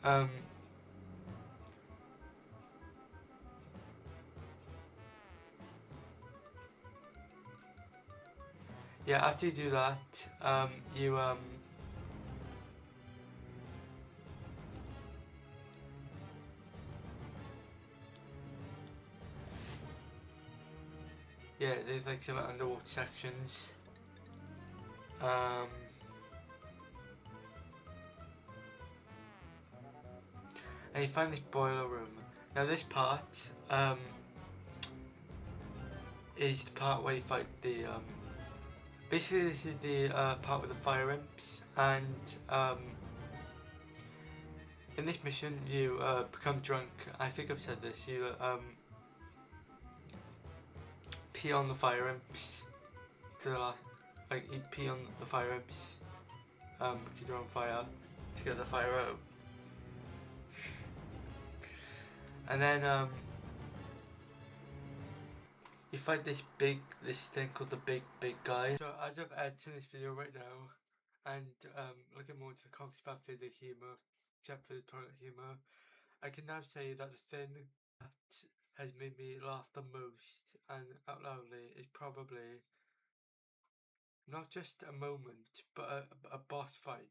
Yeah, after you do that, you yeah, there's like some underwater sections. And you find this boiler room. Now this part is the part where you fight the basically this is the part with the fire imps, and in this mission you become drunk. I think I've said this. You pee on the fire imps to the last, like you pee on the fire imps because you're on fire to get the fire out. And then you fight this thing called the big guy. So as of editing this video right now, and looking more into the comments about video humour, except for the toilet humour, I can now say that the thing that has made me laugh the most and out loudly is probably not just a moment, but a boss fight.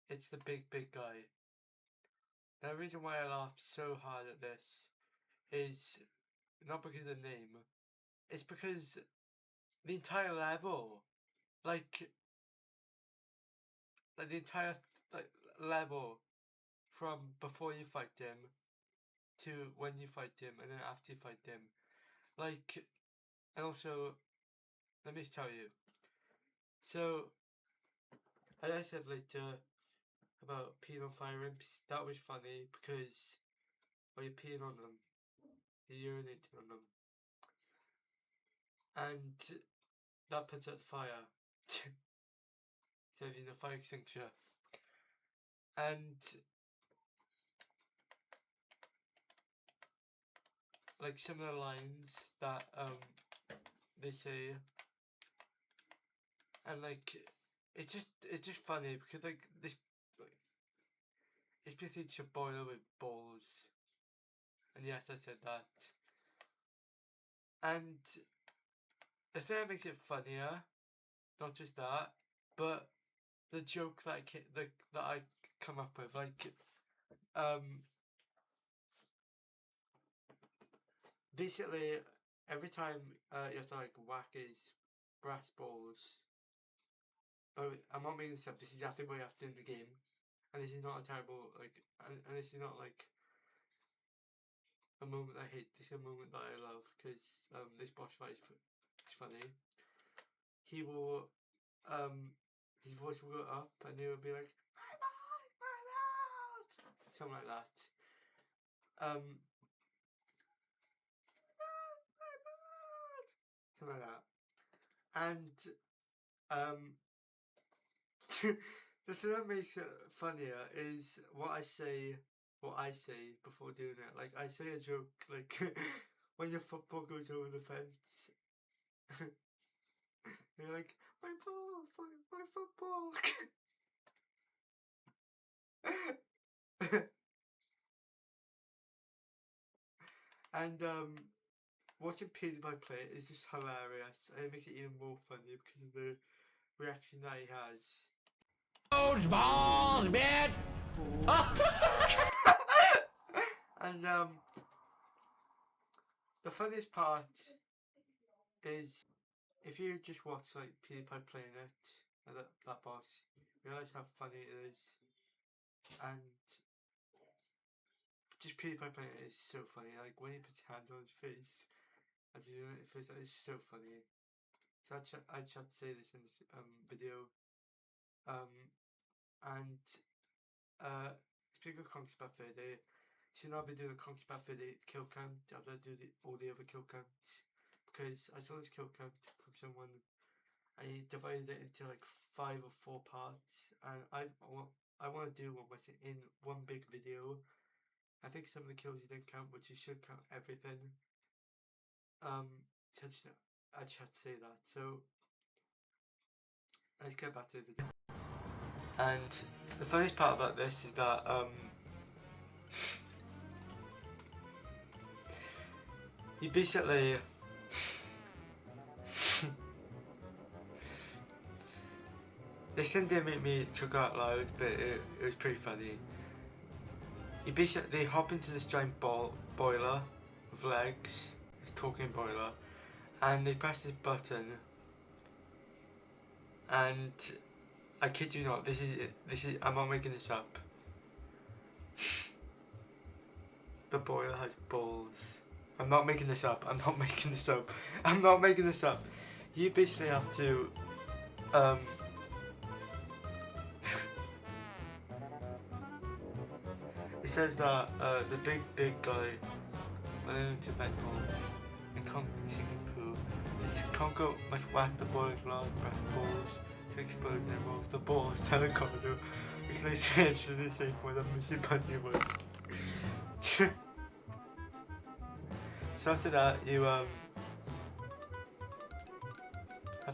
It's the big guy. Now, the reason why I laughed so hard at this is not because of the name, it's because the entire level, like the entire level from before you fight him to when you fight him and then after you fight him, like, and also, let me just tell you. So, as I said later about peeing on fire imps, that was funny because when you're peeing on them, you're urinating on them, and that puts out the fire. Instead of using a fire extinguisher. And like some of the lines that they say, and like it's just funny because like this, like, it's basically just a boiler with balls, and yes, I said that. And the thing that makes it funnier, not just that, but the joke that I come up with, like basically every time you have to like whack his brass balls. But I'm not making this up. This is exactly what you have to do in the game, and this is not a terrible and this is not like a moment I hate. This is a moment that I love because this boss fight is funny. He will his voice will go up and he will be like my mouse, something like that. Something like that, and the thing that makes it funnier is what I say before doing it. Like, I say a joke, like, when your football goes over the fence. You're like, my ball, my football. And watching PewDiePie play it is just hilarious, and it makes it even more funny because of the reaction that he has. Those balls, bitch! And the funniest part is if you just watch like PewDiePie playing it, that boss, you realise how funny it is, and just PewDiePie playing it is so funny. Like when he puts his hand on his face as he's doing it, it's so funny. So I tried to say this in this video, and speaking of Conker Bad 30, soon I'll be doing a Conker Bad 30 kill count after I do all the other kill counts, because I saw this kill count from someone and he divided it into like 5 or 4 parts, and I want to do one in one big video. I think some of the kills you didn't count, but you should count everything. So I just had to say that. So let's get back to the video. And the funniest part about this is that you basically this thing didn't make me chuckle out loud, but it was pretty funny. You basically hop into this giant boiler with legs, this talking boiler, and they press this button, and I kid you not, this is I'm not making this up. The boiler has balls. I'm not making this up. I'm not making this up. I'm not making this up. You basically have to it says that the big guy went into vent holes and sinking poo. This Conker must whack the boiler's large breath balls to explode in their rolls. The balls tell the corridor which they said to the same where the missing bunny was. So after that you have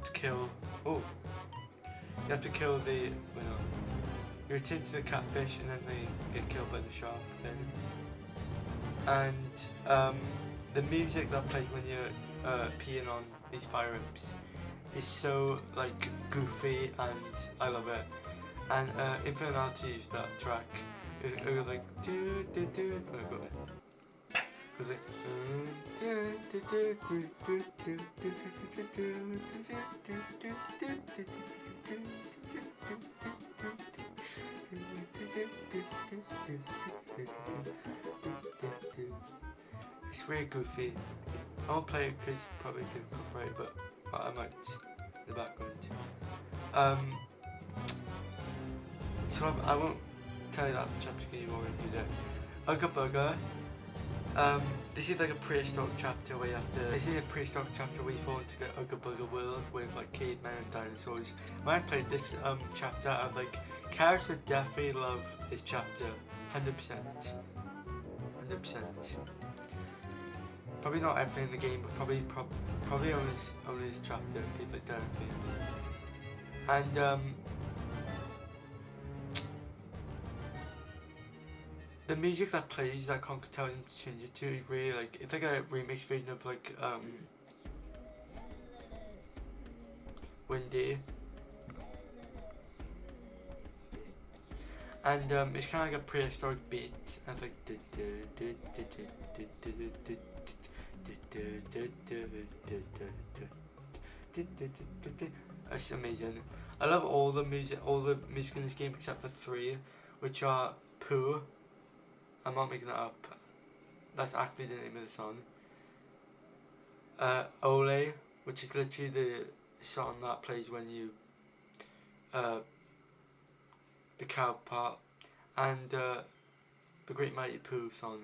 to kill you have to kill the you return to the catfish and then they get killed by the shark thing. And the music that plays when you're peeing on these fire imps is so like goofy, and I love it. And Infernality used that track. It goes like do do do. Oh, I got it. It goes like it's really goofy. I won't play it because probably could copyright, but I might in the background. So I won't tell you that chapter because you already knew that. Ugga Bugger. This is like a prehistoric chapter where you have to. This is a prehistoric chapter where you fall into the Ugga Bugger world with like cavemen and dinosaurs. When I played this chapter, I was like, Karis would definitely love this chapter, 100%. 100%. Probably not everything in the game, but probably only this chapter because like down themed. And the music that plays that Conker tells him to change it to is really like, it's like a remix version of like Windy. And it's kind of like a prehistoric beat, and it's like it's amazing. I love all the music in this game except for 3, which are Pooh. I'm not making that up. That's actually the name of the song. Ole, which is literally the song that plays when you the cow part, and the Great Mighty Pooh song.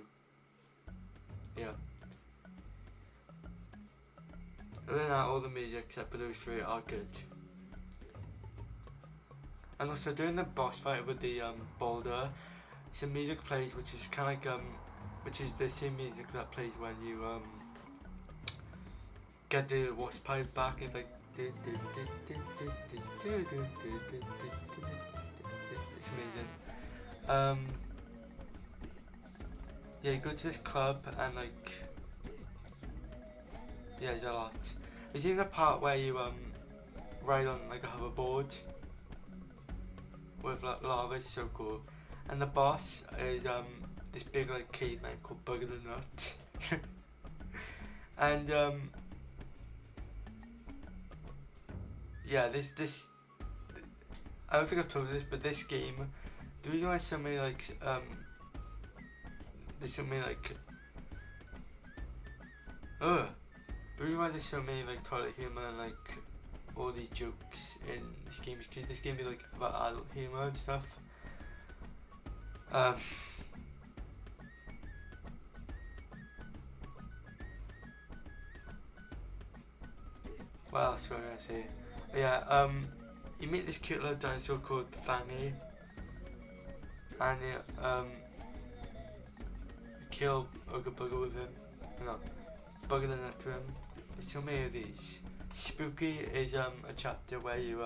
Yeah. Other than that, all the music except for those 3 are good. And also during the boss fight with the boulder, some music plays, which is kind of like which is the same music that plays when you get the wasp pipe back. It's like it's amazing. Yeah, you go to this club and like, yeah, there's a lot. There's even the part where you ride on like a hoverboard with like lava. It's so cool. And the boss is this big like caveman called Bugger the Nut. And yeah, this I don't think I've told you this, but this game, the reason why so many like there's so many like the reason why there's so many like toilet humor and like all these jokes in this game is because this game is like about adult humor and stuff. What else was I gonna say? But yeah, you meet this cute little dinosaur called Fanny, and you kill Ooga Booga with him. No, Bugger the Nut to him. There's so many of these. Spooky is a chapter where you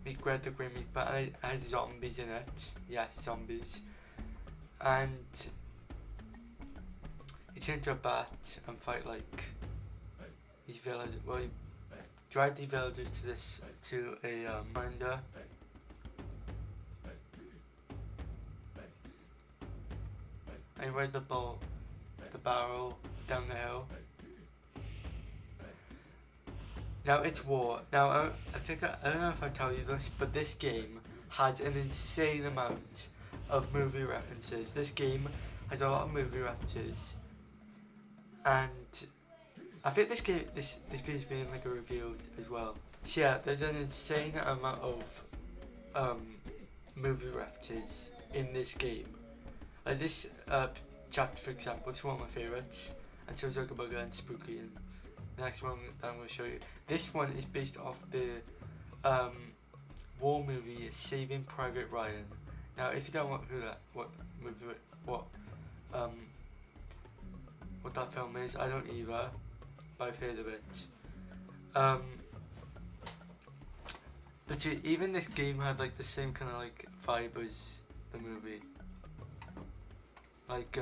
meet Greta Green Meat, but it has zombies in it. Yes, zombies. And you turn into a bat and fight like these villagers. Well, you drive the villagers to a grinder. And you ride the barrel down the hill. Now it's war. Now I think I don't know if I tell you this, but this game has an insane amount of movie references. This game has a lot of movie references, and I think this video's been like a review as well. So yeah, there's an insane amount of movie references in this game. Like this chapter, for example, is one of my favourites, and so is Ooga Booga and Spooky. And the next one that I'm going to show you. This one is based off the war movie Saving Private Ryan. Now, if you don't know what that film is, I don't either, but I've heard of it. But even this game had like the same kind of like vibe as the movie. Like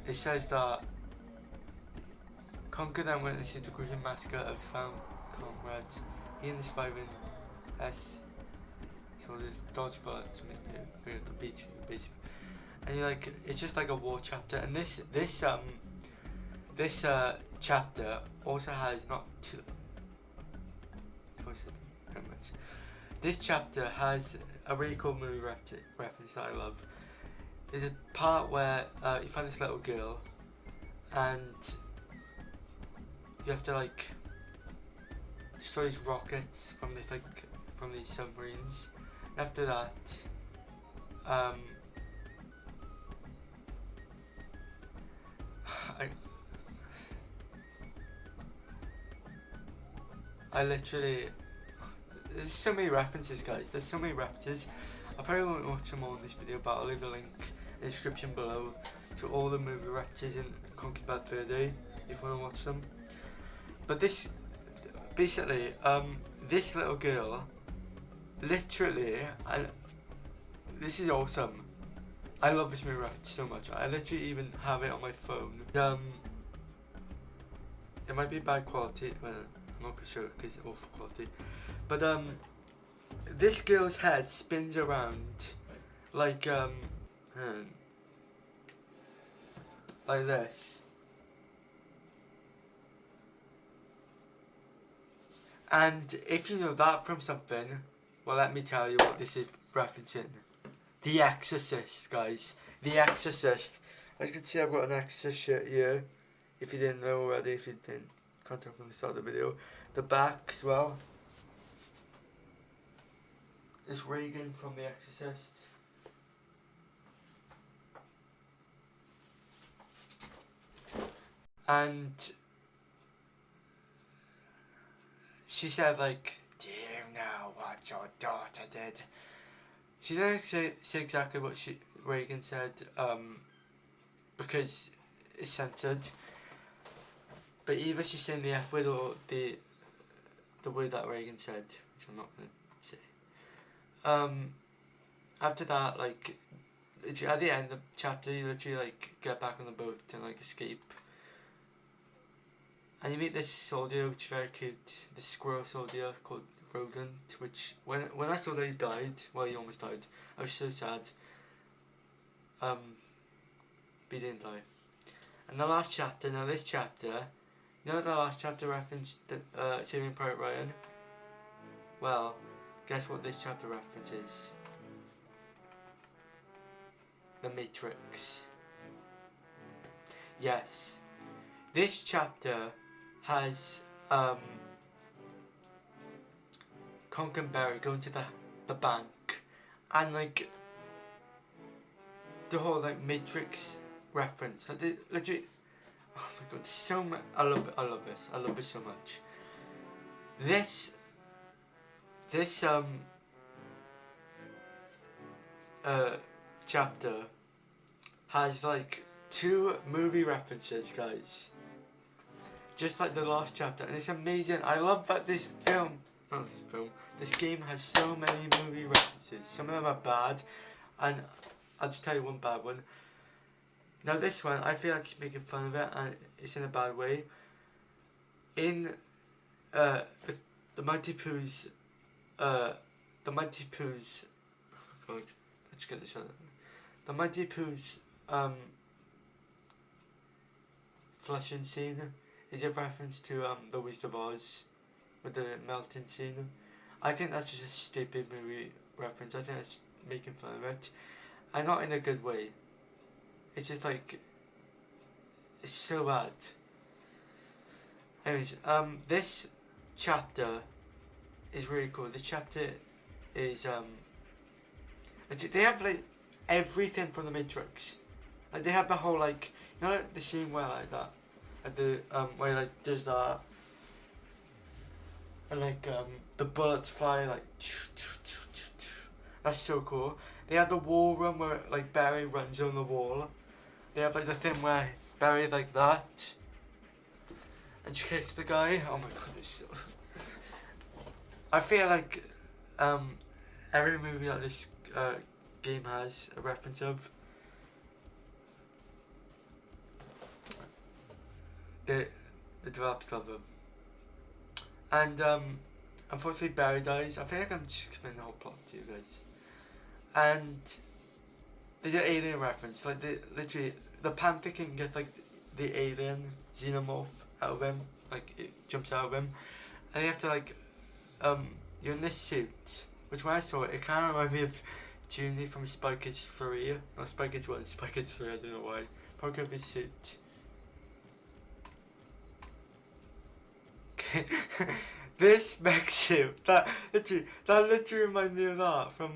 it says that Conker then witnesses the gruesome massacre of found comrades. He and the surviving soldiers dodge bullets to make it to the beach in the basement. And you're like, it's just like a war chapter. And this chapter also has this chapter has a really cool movie reference that I love. There's a part where you find this little girl, and you have to like destroy these rockets from these submarines. After that, I literally, there's so many references, guys. There's so many references. I probably won't watch them all in this video, but I'll leave a link in the description below to all the movie references in Conker's Bad Fur Day if you want to watch them. But this, basically, this little girl, literally, this is awesome. I love this movie reference so much. I literally even have it on my phone. It might be bad quality, well, I'm not sure because it's awful quality. But this girl's head spins around like this. And if you know that from something, well, let me tell you what this is referencing. The Exorcist, guys. The Exorcist. As you can see, I've got an Exorcist shirt here. If you didn't know already, if you didn't contact from the start of the video. The back as well. It's Reagan from The Exorcist. And she said, like, Do you know what your daughter did? She didn't say exactly what Reagan said, because it's censored. But either she's saying the F word or the word that Reagan said, which I'm not gonna say. After that, like, at the end of the chapter, you literally like get back on the boat and like escape. And you meet this soldier, which is very cute. This squirrel soldier called Rodent, which when I saw that he died, well, he almost died, I was so sad. But he didn't die. And the last chapter, now this chapter, you know the last chapter referenced Saving Private Ryan? Well, guess what this chapter references? The Matrix. Yes. This chapter has Conker and Barry going to the bank, and like the whole like Matrix reference. Like they literally, oh my god, so much. I love it. I love this. I love it so much. This chapter has like 2 movie references, guys. Just like the last chapter, and it's amazing. I love that this game has so many movie references. Some of them are bad, and I'll just tell you one bad one. Now this one, I feel like making fun of it, and it's in a bad way. In the Mighty Pooh's, oh God, let's get this out. The Mighty Pooh's flushing scene is a reference to the Wizard of Oz with the melting scene. I think that's just a stupid movie reference. I think that's making fun of it, and not in a good way. It's just like, it's so bad. Anyways, this chapter is really cool. This chapter is they have like everything from the Matrix. Like they have the whole like, you know, like the scene where like that, at the where like there's that, and like the bullets fly like. That's so cool. They have the wall run where like Barry runs on the wall. They have like the thing where Barry's like that, and she kicks the guy. Oh my god, it's so. I feel like every movie that this game has a reference of. The developers love them. And unfortunately Barry dies. I feel like I'm just explaining the whole plot to you guys. And there's an alien reference. Like literally the Panther can get like the alien xenomorph out of him. Like it jumps out of him. And you have to like you're in this suit. Which when I saw it, it kind of reminded me of Junie from Spy Kids 3. Not Spy Kids 1, Spy Kids 3, I don't know why. Probably of his suit. This mech suit, that literally reminds me of that from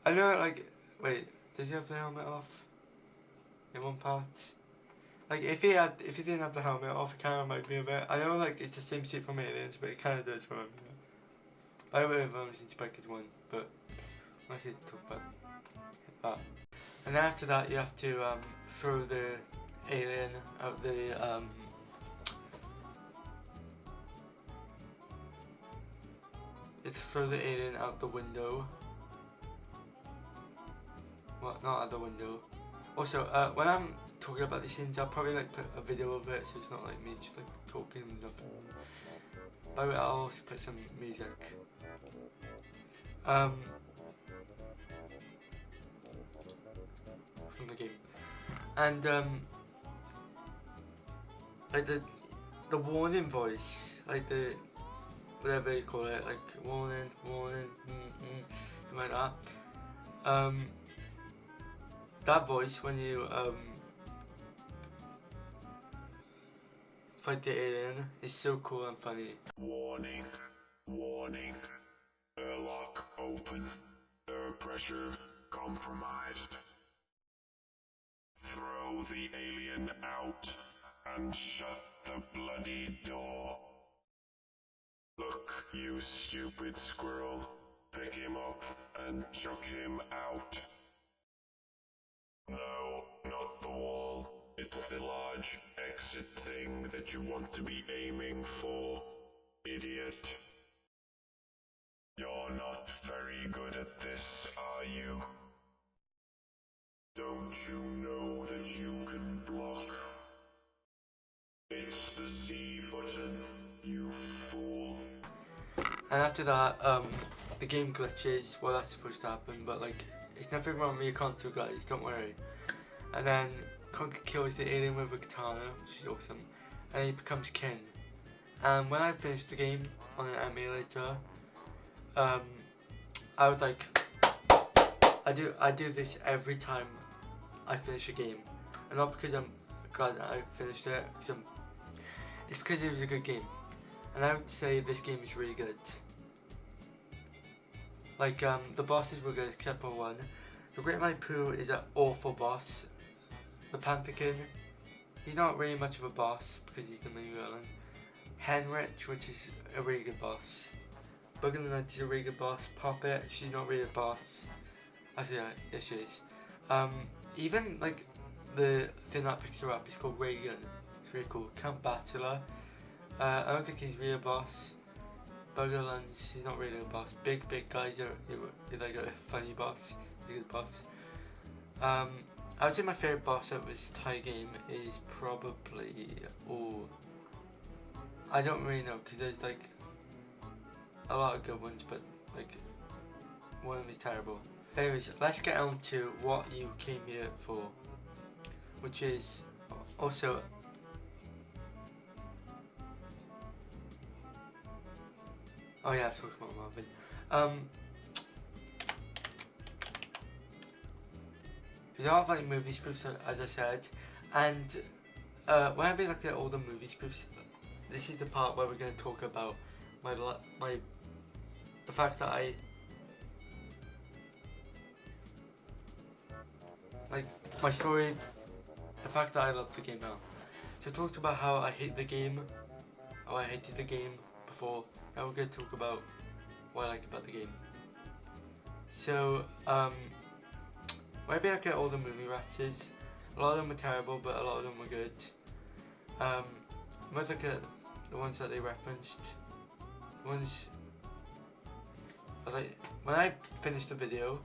I know, like, wait, does he have the helmet off in one part? Like, if he didn't have the helmet off, it kind of reminds me of it. I know, like, it's the same suit from Aliens, but it kind of does remind me of it. I would have only seen Spy Kids 1, but I should talk about that. And then after that, you have to throw the alien out the throw the alien out the window. Well, not out the window. Also, when I'm talking about these scenes, I'll probably like put a video of it, so it's not like me just like talking and nothing. By the way, I'll also put some music. From the game. And like the warning voice, like the whatever you call it, like warning, like that. That voice when you fight the alien is so cool and funny. Warning, warning. Airlock open. Air pressure compromised. Throw the alien out and shut the bloody door. Look, you stupid squirrel. Pick him up and chuck him out. No, not the wall. It's the large exit thing that you want to be aiming for, idiot. You're not very good at this, are you? Don't you know that you can block? It's the Z button, you fool. And after that, the game glitches. Well, that's supposed to happen, but like, it's nothing wrong with your console, guys. Don't worry. And then Conker kills the alien with a katana, which is awesome, and he becomes king. And when I finished the game on an emulator, I was like, I do this every time I finish a game, and not because I'm glad that I finished it, it's because it was a good game. And I would say this game is really good. Like, the bosses were good except for one. The Great Mighty Pooh is an awful boss. The Panther King, he's not really much of a boss because he's the main villain. Henrich, which is a really good boss. Bug in the Night is a really good boss. Poppet, she's not really a boss. Actually, yeah, yes she is. Even like the thing that picks her up is called Reagan. It's really cool. Count Bachelor. I don't think he's really a boss. Buggerlands, he's not really a boss. Big guys are like a funny boss. He's a good boss. I would say my favourite boss of this entire game is probably, I don't really know because there's like a lot of good ones, but like one of them is terrible. Anyways, let's get on to what you came here for, which is also oh yeah, I've talked about Marvin. There's a lot of like movie spoofs, as I said, and when I look at all the movie spoofs, this is the part where we're going to talk about the fact that I like my story, the fact that I love the game now. So I talked about how I hate the game, how I hated the game before. Now we're going to talk about what I like about the game. So when I look at all the movie references, a lot of them were terrible, but a lot of them were good. When I look at the ones that they referenced, the ones I was like, when I finished the video,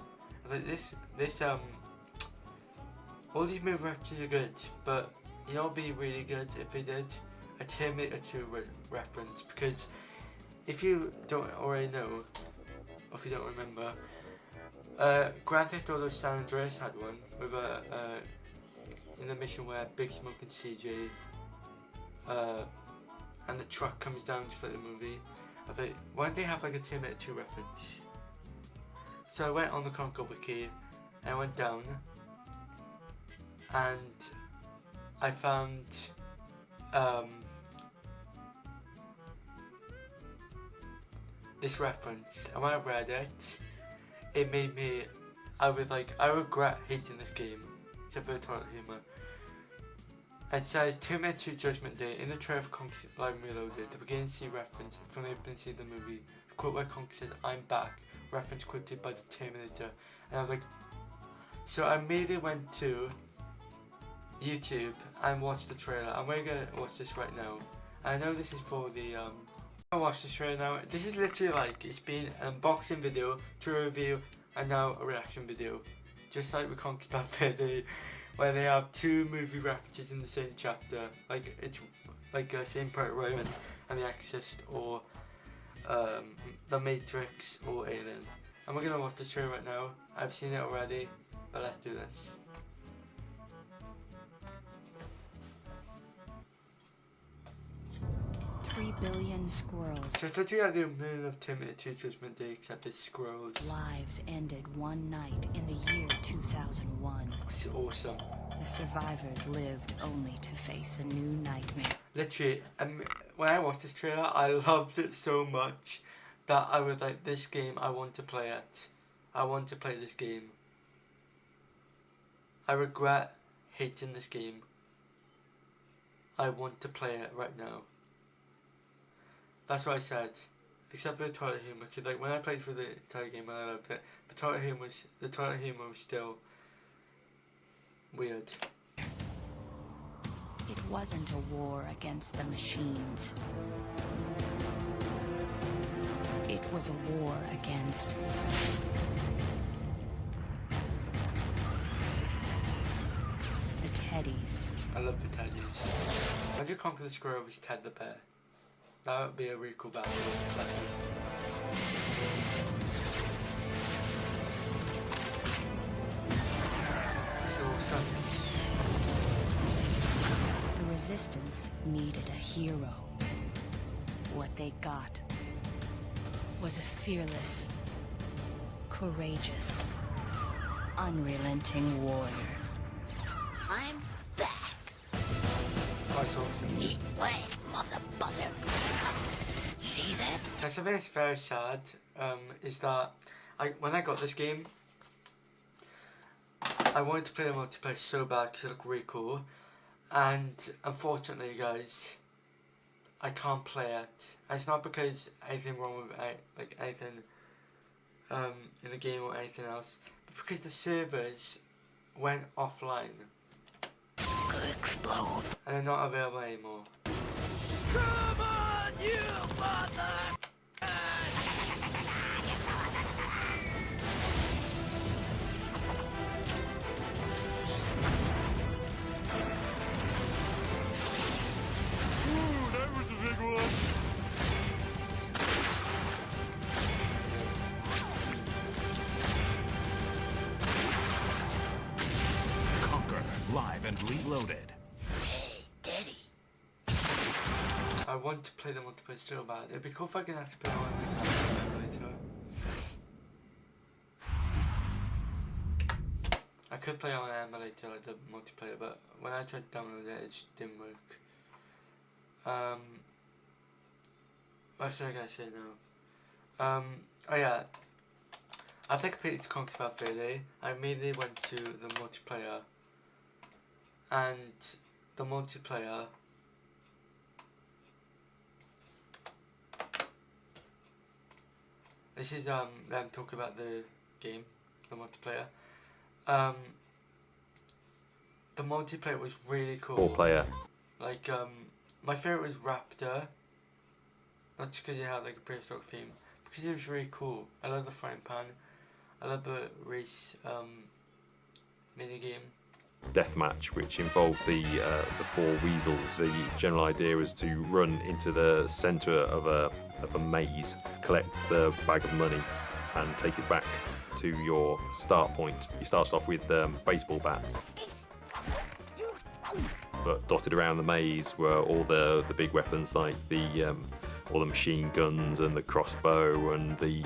I was like, all these movie references are good, but you know it'd be really good if they did a Terminator 2 reference, because if you don't already know, or if you don't remember, Grand Theft Auto San Andreas had one with in the mission where Big Smoke and CJ and the truck comes down just like the movie. I was like, why don't they have like a Terminator 2 reference? So I went on the Conker wiki and I went down and I found this reference, and when I read it, it made me, I regret hating this game, except for the toilet humour. It says, Terminator 2 Judgment Day, in the trailer for Conker Live Reloaded, the beginning scene reference from the opening scene of the movie, the quote where Conker says, I'm back, reference quoted by the Terminator, and I was like, so I immediately went to YouTube and watched the trailer, and we're going to watch this right now. I know this is for the, I watched this trailer now. This is literally like, it's been an unboxing video, to a review, and now a reaction video. Just like with Conker Bad Fur Day, where they have two movie references in the same chapter. Like, it's like Saving Private Ryan and The Exorcist, or The Matrix, or Alien. And we're going to watch the trailer right now. I've seen it already, but let's do this. 3 billion squirrels. So it's literally like the opening of Terminator 2 Judgment Day, except it's squirrels. Lives ended one night in the year 2001. It's awesome. The survivors lived only to face a new nightmare. Literally, when I watched this trailer, I loved it so much that I was like, this game, I want to play it. I want to play this game. I regret hating this game. I want to play it right now. That's what I said. Except for the toilet humor, because like when I played through the entire game and I loved it, the toilet humor was still weird. It wasn't a war against the machines. It was a war against the teddies. I love the teddies. Imagine Conker the Squirrel with Ted the Bear. That would be a really cool battle. So awesome. The Resistance needed a hero. What they got was a fearless, courageous, unrelenting warrior. I'm back. That's awesome. Eat way, mother buzzer. See that? Now something that's very sad is that when I got this game, I wanted to play the multiplayer so bad because it looked really cool, and unfortunately, guys, I can't play it. And it's not because anything wrong with like anything in the game or anything else, but because the servers went offline. Could explode. And they're not available anymore. Come on, you mother! Ooh, that was a big one. Conker, live and reloaded. I want to play the multiplayer so bad. It'd be cool if I could actually play it on emulator. I could play on an emulator like the multiplayer, but when I tried to download it, it just didn't work. What should I guys say now? Oh yeah. After I completed Conker about 30, I immediately went to the multiplayer, and the multiplayer this is them talking about the game, the multiplayer. The multiplayer was really cool. 4-player. Like my favourite was Raptor. Not just because it had like a prehistoric theme, because it was really cool. I love the frying pan. I love the race minigame. Deathmatch, which involved the 4 weasels. The general idea was to run into the centre of a maze, collect the bag of money, and take it back to your start point. You started off with baseball bats, but dotted around the maze were all the big weapons like all the machine guns and the crossbow and the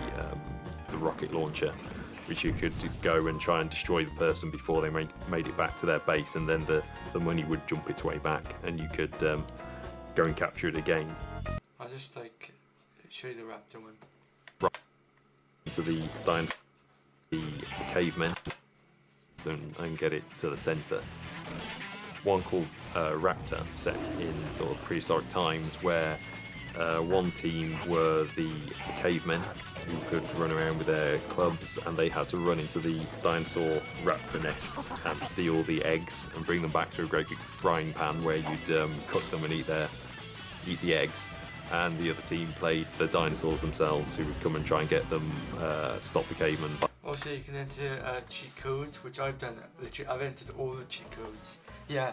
rocket launcher, which you could go and try and destroy the person before they made it back to their base, and then the money would jump its way back and you could go and capture it again. I'll just like show you the Raptor one. Right into the cavemen and get it to the centre. One called Raptor, set in sort of prehistoric times, where one team were the cavemen who could run around with their clubs, and they had to run into the dinosaur raptor nests and steal the eggs and bring them back to a great big frying pan where you'd cook them and eat the eggs. And the other team played the dinosaurs themselves, who would come and try and get them, stop the cavemen. Also, you can enter cheat codes, which I've done. Literally, I've entered all the cheat codes. Yeah.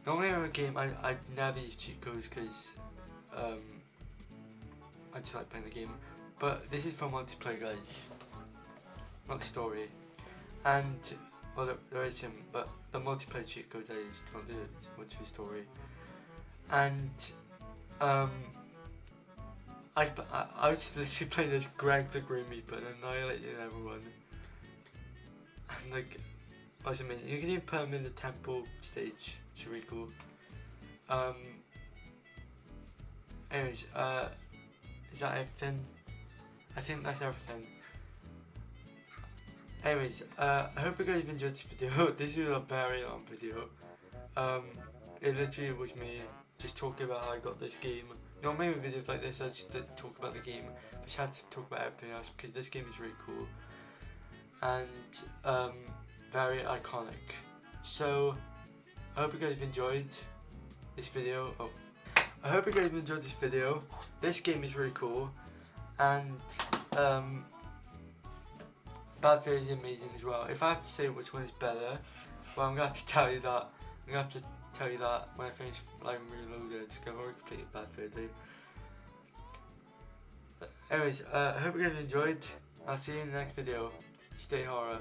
Normally in a game, I never use cheat codes because I just like playing the game. But this is for multiplayer, guys, not the story. And well, there is some, but the multiplayer cheat codes I used, not the multiplayer story. And I was literally playing as Greg the Grim Reaper and annihilating everyone. And like, what's it mean? You can even put them in the temple stage, which is really cool. Anyways, is that everything? I think that's everything. Anyways, I hope you guys enjoyed this video. This is a very long video. it literally was me just talking about how I got this game. Normally with videos like this I just talk about the game, but I had to talk about everything else because this game is really cool and very iconic. So I hope you guys have enjoyed this video. I hope you guys have enjoyed this video. This game is really cool, and Bad Fairy is amazing as well. If I have to say which one is better, well, I'm gonna have to tell you that. I'm gonna have to tell you that when I finish like Reloaded, because I've already completed Bad Fairy. Anyways, I hope you guys enjoyed. I'll see you in the next video. Stay horror.